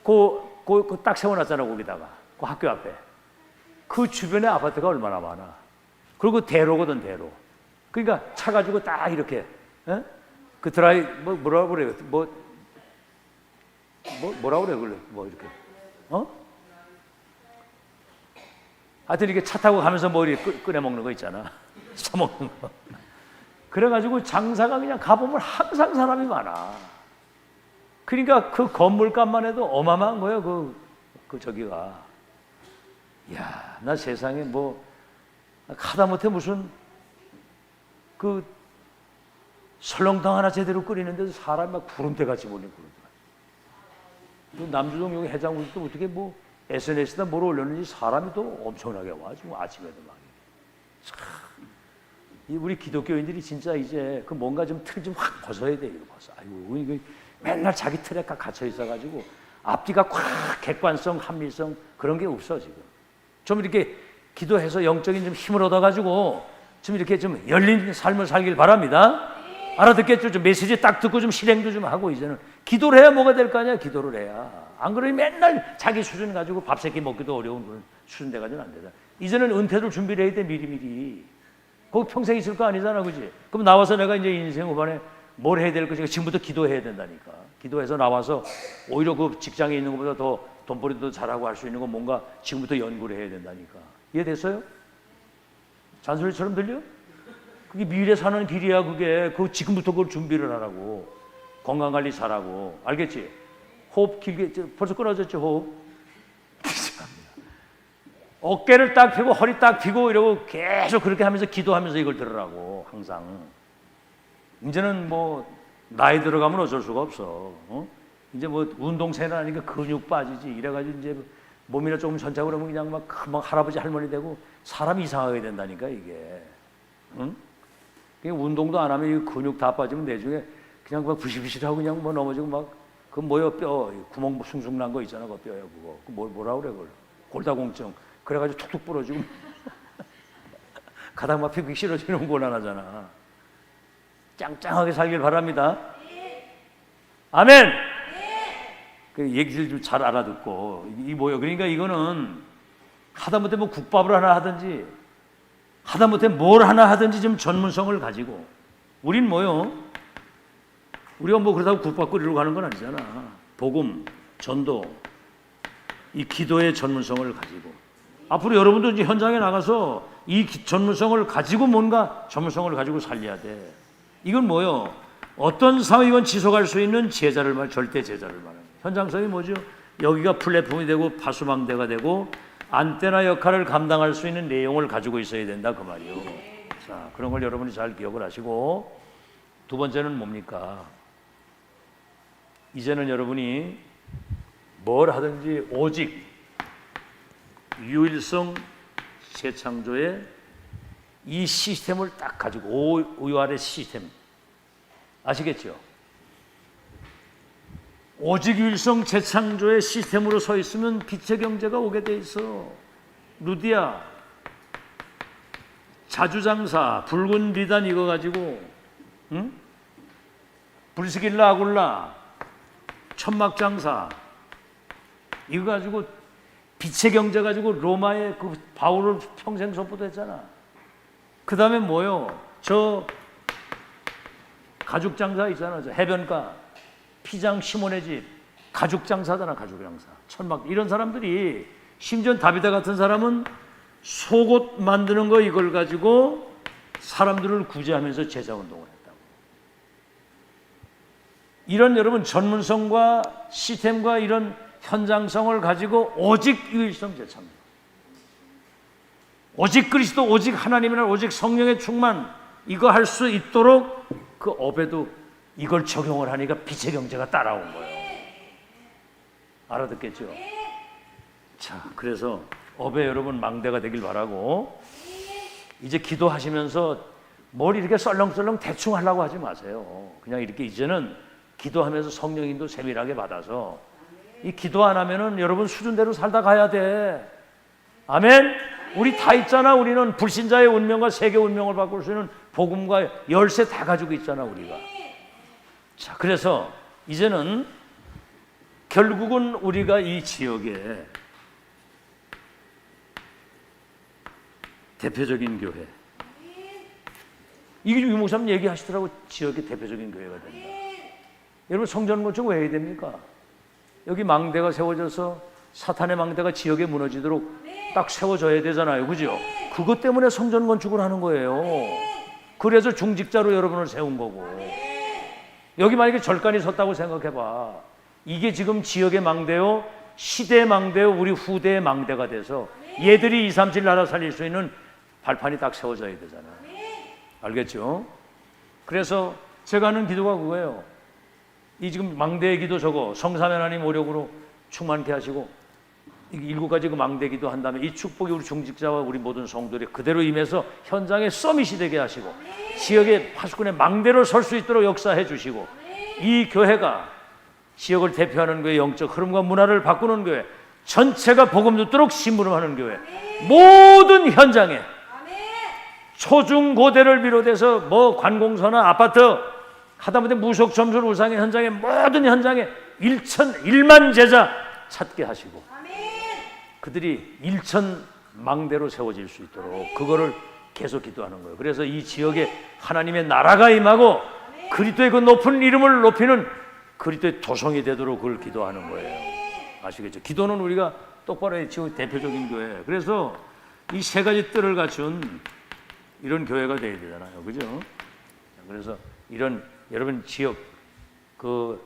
그 딱 세워놨잖아 거기다가 그 학교 앞에. 그 주변에 아파트가 얼마나 많아. 그리고 대로거든 대로. 그러니까 차 가지고 딱 이렇게 에? 그 드라이 뭐라 그래요? 뭐라 그래 그래 뭐 이렇게 하여튼 이렇게 차 타고 가면서 뭐 이렇게 끓여 먹는 거 있잖아. 사 먹는 거. 그래가지고 장사가 그냥 가보면 항상 사람이 많아. 그러니까 그 건물값만 해도 어마어마한 거예요. 그 저기가. 야, 나 세상에 뭐 하다못해 무슨 그 설렁탕 하나 제대로 끓이는데도 사람이 막 구름대같이 몰린 구름대. 남주동 여기 해장국도 어떻게 뭐 SNS에다 뭘 올렸는지 사람이 또 엄청나게 와. 지금 아침에도 막. 우리 기독교인들이 진짜 이제 그 뭔가 좀 틀 좀 확 벗어야 돼. 이거 벗어. 아이고, 이거 맨날 자기 틀에 갇혀 있어가지고 앞뒤가 꽉 객관성, 합리성 그런 게 없어 지금. 좀 이렇게 기도해서 영적인 좀 힘을 얻어가지고 좀 이렇게 좀 열린 삶을 살길 바랍니다. 알아듣겠죠? 좀 메시지 딱 듣고 좀 실행도 좀 하고 이제는 기도를 해야 뭐가 될 거 아니야? 기도를 해야. 안 그러면 맨날 자기 수준 가지고 밥 세끼 먹기도 어려운 그런 수준 돼가지고는 안 되다. 이제는 은퇴를 준비를 해야 돼 미리미리. 거기 평생 있을 거 아니잖아, 그지? 그럼 나와서 내가 이제 인생 후반에 뭘 해야 될 것인가? 지금부터 기도해야 된다니까. 기도해서 나와서 오히려 그 직장에 있는 것보다 더 돈벌이도 잘하고 할 수 있는 건 뭔가 지금부터 연구를 해야 된다니까. 이해됐어요? 잔소리처럼 들려? 그게 미래 사는 길이야, 그게. 그 지금부터 그걸 준비를 하라고. 건강관리 잘하고. 알겠지? 호흡 길게, 벌써 끊어졌죠, 호흡? 어깨를 딱 펴고 허리 딱 펴고 이러고 계속 그렇게 하면서 기도하면서 이걸 들으라고 항상. 이제는 뭐 나이 들어가면 어쩔 수가 없어. 이제 뭐 운동 세나 하니까 근육 빠지지 이래가지고 이제 몸이나 조금 전착을 하면 그냥 막 할아버지 할머니 되고 사람 이상하게 된다니까 이게. 응? 그냥 운동도 안 하면 이 근육 다 빠지면 내중에 그냥 막 부시부시하고 그냥 뭐 넘어지고 막 그 뭐야 뼈 구멍 숭숭 난 거 있잖아 그 뼈야 그거. 그 뭐라 그래 그걸. 골다공증. 그래가지고 툭툭 부러지고 가닥 막 피기 싫어지는 곤란하잖아. 짱짱하게 살길 바랍니다. 아멘. 그 얘기를 좀 잘 알아듣고 이 뭐요? 그러니까 이거는 하다못해 뭐 국밥을 하나 하든지 하다못해 뭘 하나 하든지 좀 전문성을 가지고 우린 뭐요? 우리가 뭐 그러다고 국밥 끓이러 가는 건 아니잖아. 복음, 전도, 이 기도의 전문성을 가지고 앞으로 여러분도 이제 현장에 나가서 이 전문성을 가지고 뭔가 전문성을 가지고 살려야 돼. 이건 뭐요? 어떤 상황이건 지속할 수 있는 제자를 말, 절대 제자를 말하는. 현장성이 뭐죠? 여기가 플랫폼이 되고 파수망대가 되고 안테나 역할을 감당할 수 있는 내용을 가지고 있어야 된다 그 말이요. 자, 그런 걸 여러분이 잘 기억을 하시고 두 번째는 뭡니까? 이제는 여러분이 뭘 하든지 오직 유일성 재창조의 이 시스템을 딱 가지고 OUR의 시스템 아시겠죠? 오직 유일성 재창조의 시스템으로 서 있으면 빛의 경제가 오게 돼 있어. 루디아 자주장사 붉은 비단 이거 가지고 응? 브리스길라 아굴라 천막장사 이거 가지고 빛의 경제 가지고 로마의 그 바울을 평생 선포했잖아. 그 다음에 뭐요? 저 가죽 장사 있잖아. 저 해변가 피장 시몬의 집 가죽 장사잖아. 가죽 장사 천막 이런 사람들이 심지어 다비다 같은 사람은 속옷 만드는 거 이걸 가지고 사람들을 구제하면서 제자운동을 했다고. 이런 여러분 전문성과 시스템과 이런 현장성을 가지고 오직 유일성 재창조 오직 그리스도 오직 하나님이나 오직 성령의 충만 이거 할 수 있도록 그 업에도 이걸 적용을 하니까 빛의 경제가 따라온 거예요. 알아듣겠죠? 자, 그래서 업에 여러분 망대가 되길 바라고 이제 기도하시면서 뭘 이렇게 썰렁썰렁 대충 하려고 하지 마세요. 그냥 이렇게 이제는 기도하면서 성령님도 세밀하게 받아서 이 기도 안 하면은 여러분 수준대로 살다 가야 돼. 아멘. 우리 다 있잖아. 우리는 불신자의 운명과 세계 운명을 바꿀 수 있는 복음과 열쇠 다 가지고 있잖아 우리가. 자, 그래서 이제는 결국은 우리가 이 지역에 대표적인 교회, 이게 유 목사님 얘기하시더라고. 지역의 대표적인 교회가 된다. 여러분 성전 건축 왜 해야 됩니까? 여기 망대가 세워져서 사탄의 망대가 지역에 무너지도록 딱 세워져야 되잖아요. 그죠? 그것 때문에 성전 건축을 하는 거예요. 그래서 중직자로 여러분을 세운 거고. 여기 만약에 절간이 섰다고 생각해봐. 이게 지금 지역의 망대요, 시대의 망대요, 우리 후대의 망대가 돼서 얘들이 2, 3, 7 나라 살릴 수 있는 발판이 딱 세워져야 되잖아요. 알겠죠? 그래서 제가 하는 기도가 그거예요. 이 지금 망대의 기도 저거 성삼 하나님 오력으로 충만케 하시고 7가지 그 망대 기도 한 다음에 이 축복이 우리 중직자와 우리 모든 성도들이 그대로 임해서 현장에 서밋이 되게 하시고 지역의 파수꾼의 망대로 설 수 있도록 역사해 주시고 이 교회가 지역을 대표하는 교회, 영적 흐름과 문화를 바꾸는 교회, 전체가 복음 듣도록 심부름하는 교회, 모든 현장에 초중고대를 비롯해서 뭐 관공서나 아파트 하다못해 무속 점술 우상의 현장에 모든 현장에 1만 제자 찾게 하시고 그들이 1천 망대로 세워질 수 있도록 그거를 계속 기도하는 거예요. 그래서 이 지역에 하나님의 나라가 임하고 그리스도의 그 높은 이름을 높이는 그리스도의 도성이 되도록 그걸 기도하는 거예요. 아시겠죠? 기도는 우리가 똑바로 해 지역 대표적인 교회. 그래서 이 세 가지 뜰을 갖춘 이런 교회가 돼야 되잖아요. 그죠? 그래서 이런 여러분 지역 그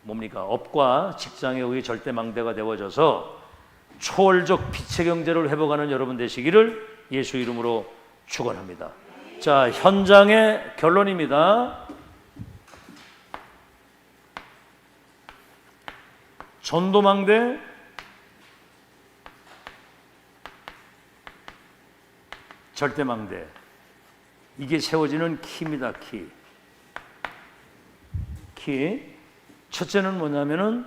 뭡니까? 업과 직장에 의해 절대 망대가 되어져서 초월적 빛의 경제를 회복하는 여러분 되시기를 예수 이름으로 축원합니다. 자, 현장의 결론입니다. 전도망대, 절대망대, 이게 세워지는 키입니다. 키. 첫째는 뭐냐면은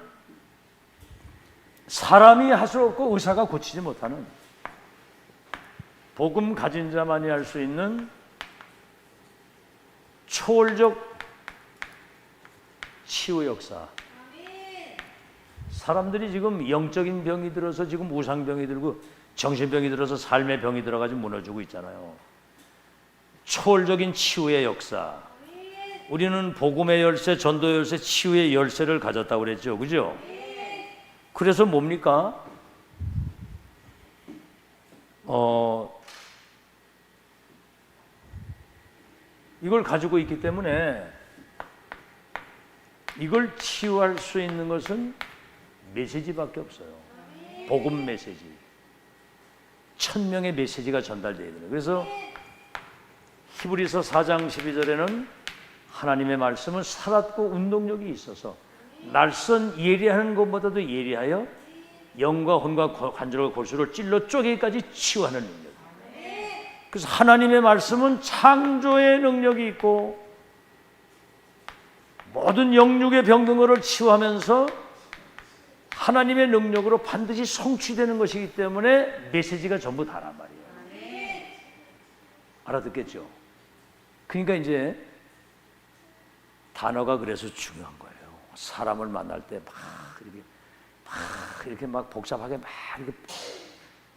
사람이 할 수 없고 의사가 고치지 못하는 복음 가진 자만이 할 수 있는 초월적 치유 역사. 사람들이 지금 영적인 병이 들어서 지금 우상병이 들고 정신병이 들어서 삶의 병이 들어가지고 무너지고 있잖아요. 초월적인 치유의 역사. 우리는 복음의 열쇠, 전도 열쇠, 치유의 열쇠를 가졌다고 그랬죠. 그죠? 그래서 뭡니까? 이걸 가지고 있기 때문에 이걸 치유할 수 있는 것은 메시지밖에 없어요. 복음 메시지. 1000명의 메시지가 전달되어야 돼요. 그래서 히브리서 4장 12절에는 하나님의 말씀은 살았고 운동력이 있어서 날선 예리하는 것보다도 예리하여 영과 혼과 관절과 골수를 찔러 쪼개기까지 치유하는 능력. 그래서 하나님의 말씀은 창조의 능력이 있고 모든 영육의 병든거를 치유하면서 하나님의 능력으로 반드시 성취되는 것이기 때문에 메시지가 전부 다란 말이에요. 알아듣겠죠? 그러니까 이제 단어가 그래서 중요한 거예요. 사람을 만날 때 이렇게 막 복잡하게 막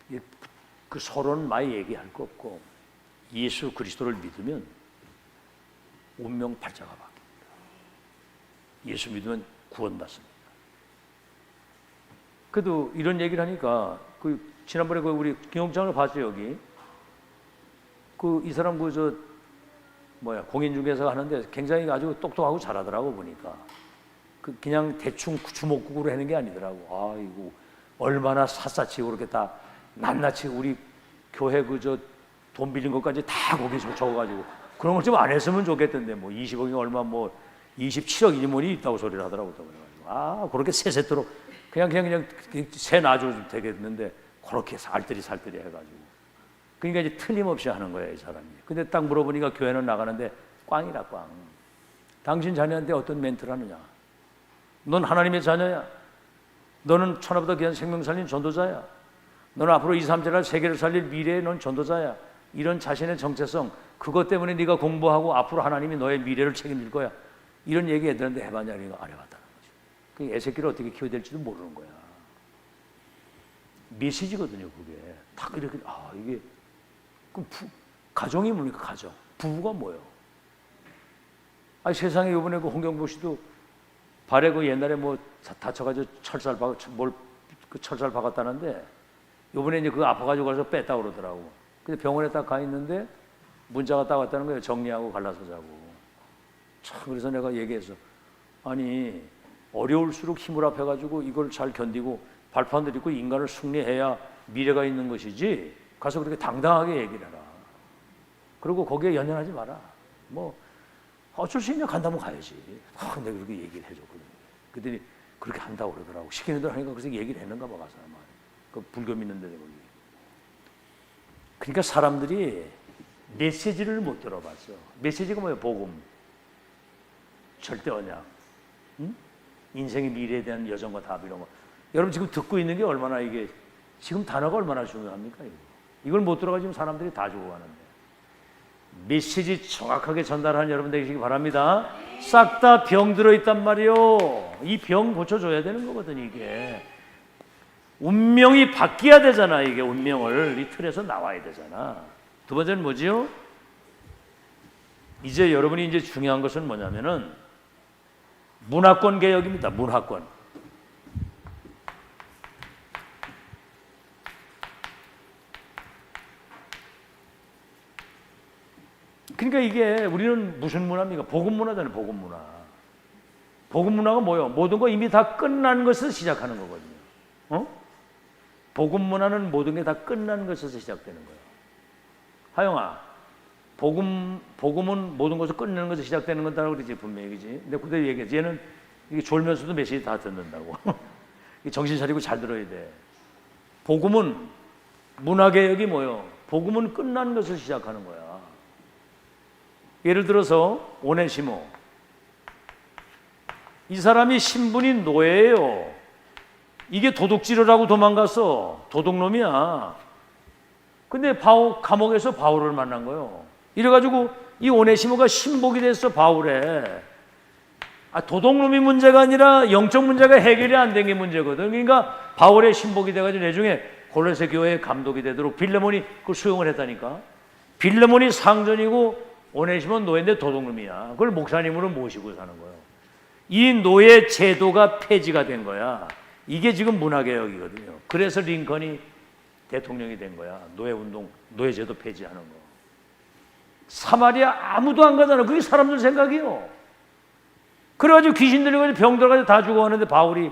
이렇게 그 서로는 많이 얘기할 거 없고 예수 그리스도를 믿으면 운명 발자가 바뀝니다. 예수 믿으면 구원받습니다. 그래도 이런 얘기를 하니까 지난번에 우리 김용장을 봤어요. 여기 이 사람 공인중개사 하는데 굉장히 아주 똑똑하고 잘하더라고 보니까. 그냥 대충 주먹국으로 하는 게 아니더라고. 아이고 얼마나 샅샅이 그렇게 다 낱낱이 우리 교회 돈 빌린 것까지 다 거기서 적어가지고 그런 걸 좀 안 했으면 좋겠던데 20억이 얼마 27억 인원이 있다고 소리를 하더라고. 그래가지고 그렇게 세세토록 그냥 새 놔줘도 되겠는데 그렇게 살뜰히 해가지고 그러니까 이제 틀림없이 하는 거예요, 이 사람이. 근데 딱 물어보니까 교회는 나가는데 꽝이라 꽝. 당신 자녀한테 어떤 멘트를 하느냐? 넌 하나님의 자녀야. 너는 천하보다 귀한 생명 살린 전도자야. 너는 앞으로 2, 3세를 세계를 살릴 미래의 넌 전도자야. 이런 자신의 정체성, 그것 때문에 네가 공부하고 앞으로 하나님이 너의 미래를 책임질 거야. 이런 얘기 애들한테 해봤냐? 이거 안 해봤다는 거지. 그 애새끼를 어떻게 키워야 될지도 모르는 거야. 메시지거든요, 그게. 딱 이렇게, 이게. 그럼 가정이 뭡니까, 가정? 부부가 뭐예요? 아니, 세상에 이번에 그 홍경보 씨도 발에 그 옛날에 뭐 다쳐가지고 철살 박았다는데 이번에 이제 그거 아파가지고 가서 뺐다 그러더라고. 근데 병원에 딱 가 있는데 문자가 딱 왔다는 거예요. 정리하고 갈라서자고. 참, 그래서 내가 얘기해서 아니, 어려울수록 힘을 합해가지고 이걸 잘 견디고 발판을 딛고 인간을 승리해야 미래가 있는 것이지, 가서 그렇게 당당하게 얘기를 해라. 그리고 거기에 연연하지 마라. 뭐 어쩔 수 있냐, 간다면 가야지. 내가 그렇게 얘기를 해줬거든요. 그랬더니 그렇게 한다고 그러더라고. 시키는 대로 하니까 그래서 얘기를 했는가 봐, 가서 아마. 그 불교 믿는 데는 거기. 그러니까 사람들이 메시지를 못 들어봤어. 메시지가 뭐예요? 복음, 절대 언약, 인생의 미래에 대한 여정과 답, 이런 거. 여러분 지금 듣고 있는 게 얼마나, 이게 지금 단어가 얼마나 중요합니까? 이걸 못 들어가지고 사람들이 다 죽어가는데. 메시지 정확하게 전달하는 여러분 되시기 바랍니다. 싹 다 병 들어있단 말이요. 이 병 고쳐줘야 되는 거거든, 이게. 운명이 바뀌어야 되잖아, 이게. 운명을 이 틀에서 나와야 되잖아. 두 번째는 뭐지요? 이제 여러분이 이제 중요한 것은 뭐냐면은 문화권 개혁입니다. 문화권. 그러니까 이게 우리는 무슨 문화입니까? 복음 문화잖아요. 복음 문화. 복음 문화가 뭐예요? 모든 거 이미 다 끝난 것에서 시작하는 거거든요. 복음 문화는 모든 게 다 끝난 것에서 시작되는 거예요. 하영아, 복음은 모든 것을 끝내는 것에서 시작되는 건다고 그러지, 분명히. 그지? 근데 그때 얘기했지. 얘는 이게 졸면서도 메시지 다 듣는다고. 정신 차리고 잘 들어야 돼. 복음은, 문화개혁이 뭐예요? 복음은 끝난 것을 시작하는 거야. 예를 들어서 오네시모, 이 사람이 신분이 노예예요. 이게 도둑질을 하고 도망갔어. 도둑놈이야. 근데 감옥에서 바울을 만난 거예요. 이래가지고 이 오네시모가 신복이 됐어, 바울에. 도둑놈이 문제가 아니라 영적 문제가 해결이 안 된 게 문제거든. 그러니까 바울의 신복이 돼가지고 나중에 골로새 교회의 감독이 되도록 빌레몬이 그걸 수용을 했다니까. 빌레몬이 상전이고 오네시모는 노예인데 도둑놈이야. 그걸 목사님으로 모시고 사는 거예요. 이 노예 제도가 폐지가 된 거야. 이게 지금 문화개혁이거든요. 그래서 링컨이 대통령이 된 거야. 노예운동, 노예제도 폐지하는 거. 사마리아 아무도 안 가잖아. 그게 사람들 생각이요. 그래가지고 귀신 들려가지고 병 들어가지고 다 죽어가는데 바울이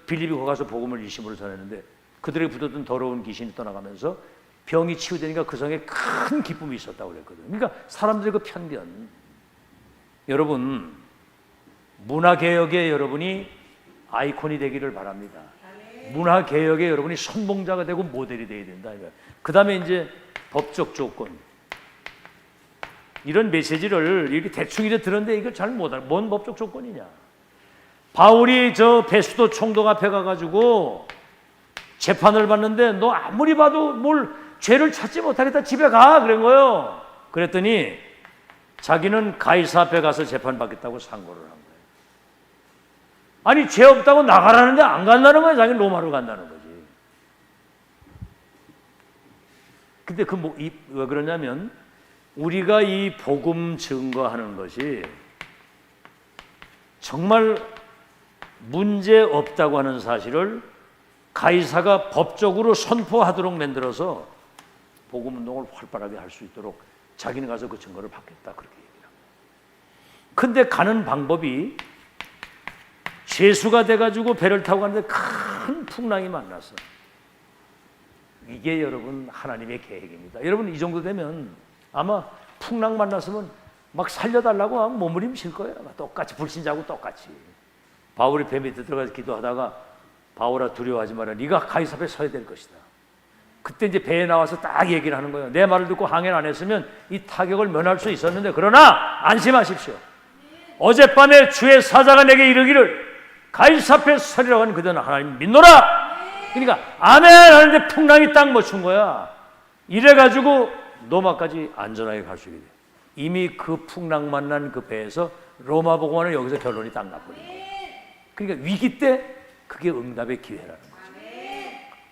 빌립이 거기 가서 복음을 일심으로 전했는데 그들에게 붙었던 더러운 귀신이 떠나가면서 병이 치유되니까 그 성에 큰 기쁨이 있었다고 그랬거든요. 그러니까 사람들의 그 편견. 여러분, 문화개혁에 여러분이 아이콘이 되기를 바랍니다. 문화개혁에 여러분이 선봉자가 되고 모델이 되어야 된다. 그 다음에 이제 법적 조건. 이런 메시지를 이렇게 대충 이렇게 들었는데 이걸 잘 못 알아. 뭔 법적 조건이냐. 바울이 베스도 총독 앞에 가가지고 재판을 받는데 너 아무리 봐도 죄를 찾지 못하겠다, 집에 가, 그런 거예요. 그랬더니 자기는 가이사 앞에 가서 재판받겠다고 상고를 한 거예요. 아니, 죄 없다고 나가라는데 안 간다는 거예요. 자기는 로마로 간다는 거지. 근데 왜 그러냐면 우리가 이 복음 증거하는 것이 정말 문제 없다고 하는 사실을 가이사가 법적으로 선포하도록 만들어서 복음 운동을 활발하게 할 수 있도록 자기는 가서 그 증거를 받겠다, 그렇게 얘기를 합니다. 근데 가는 방법이 죄수가 돼가지고 배를 타고 가는데 큰 풍랑이 만났어. 이게 여러분 하나님의 계획입니다. 여러분 이 정도 되면 아마 풍랑 만났으면 막 살려달라고 하면 몸부림칠 거예요. 똑같이 불신자하고 똑같이. 바울이 배 밑에 들어가서 기도하다가 바울아 두려워하지 마라. 네가 가이사 앞에 서야 될 것이다. 그때 이제 배에 나와서 딱 얘기를 하는 거예요. 내 말을 듣고 항해를 안 했으면 이 타격을 면할 수 있었는데, 그러나 안심하십시오. 어젯밤에 주의 사자가 내게 이르기를 가이사 앞에 서리라고 하는 그대는 하나님 믿노라. 그러니까 아멘 하는데 풍랑이 딱 멈춘 거야. 이래가지고 로마까지 안전하게 갈 수 있게 돼. 이미 그 풍랑 만난 그 배에서 로마 복음화는 여기서 결론이 딱 나버린 거예요. 그러니까 위기 때 그게 응답의 기회라는 거죠.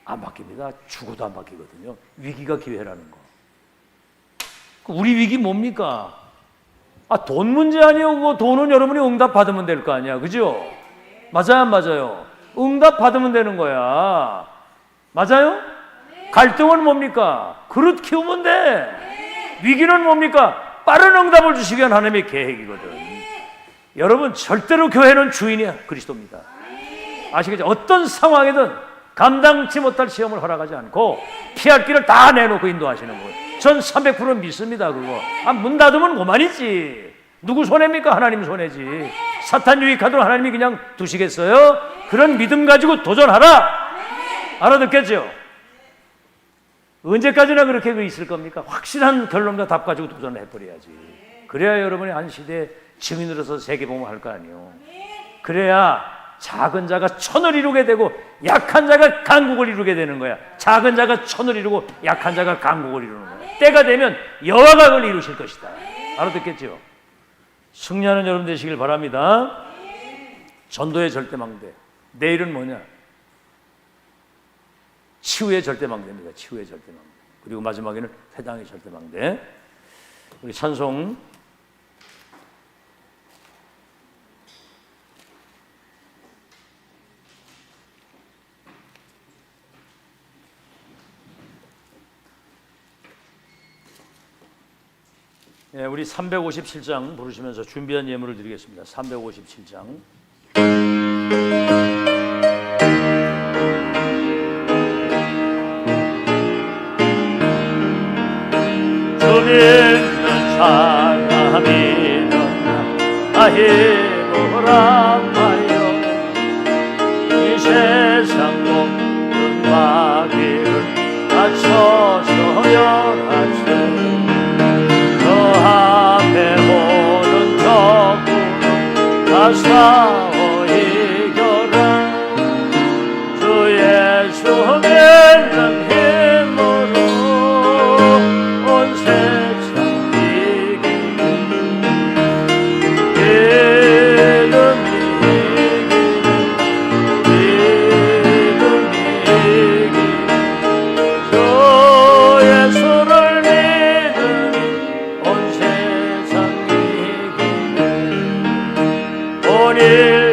안 바뀝니다. 죽어도 안 바뀌거든요. 위기가 기회라는 거. 우리 위기 뭡니까? 돈 문제 아니에요. 그거 돈은 여러분이 응답 받으면 될 거 아니야. 그죠? 맞아요, 안 맞아요? 응답 받으면 되는 거야. 맞아요? 갈등은 뭡니까? 그릇 키우면 돼. 위기는 뭡니까? 빠른 응답을 주시기 위한 하나님의 계획이거든. 여러분, 절대로 교회는 주인이 그리스도입니다. 아시겠죠? 어떤 상황이든 감당치 못할 시험을 허락하지 않고 피할 길을 다 내놓고 인도하시는 거예요. 전 300% 믿습니다. 그거. 문 닫으면 그만이지. 누구 손해입니까? 하나님 손해지. 사탄 유익하도록 하나님이 그냥 두시겠어요? 그런 믿음 가지고 도전하라. 알아듣겠죠? 언제까지나 그렇게 있을 겁니까? 확실한 결론과 답 가지고 도전을 해버려야지. 그래야 여러분이 한 시대의 증인으로서 세계복음을 할 거 아니에요. 그래야 작은 자가 천을 이루게 되고 약한 자가 강국을 이루게 되는 거야. 작은 자가 천을 이루고 약한 자가 강국을 이루는 거야. 때가 되면 여호와가 그걸 이루실 것이다. 알아듣겠죠? 승리하는 여러분 되시길 바랍니다. 전도의 절대망대. 내일은 뭐냐? 치유의 절대망대입니다. 치유의 절대망대. 그리고 마지막에는 회당의 절대망대. 우리 찬송 우리 357장 부르시면서 준비한 예물을 드리겠습니다. 357장. 주믿는 사람이는 힘으로라마여 이 세상 모든 마귀를 낮춰서 열하세. 앞에 보는 적군은 다 싸워 이겨라. 주 예수 믿는 힘으로 온 세상 이기는 믿음이 이기는 주 예수를 오늘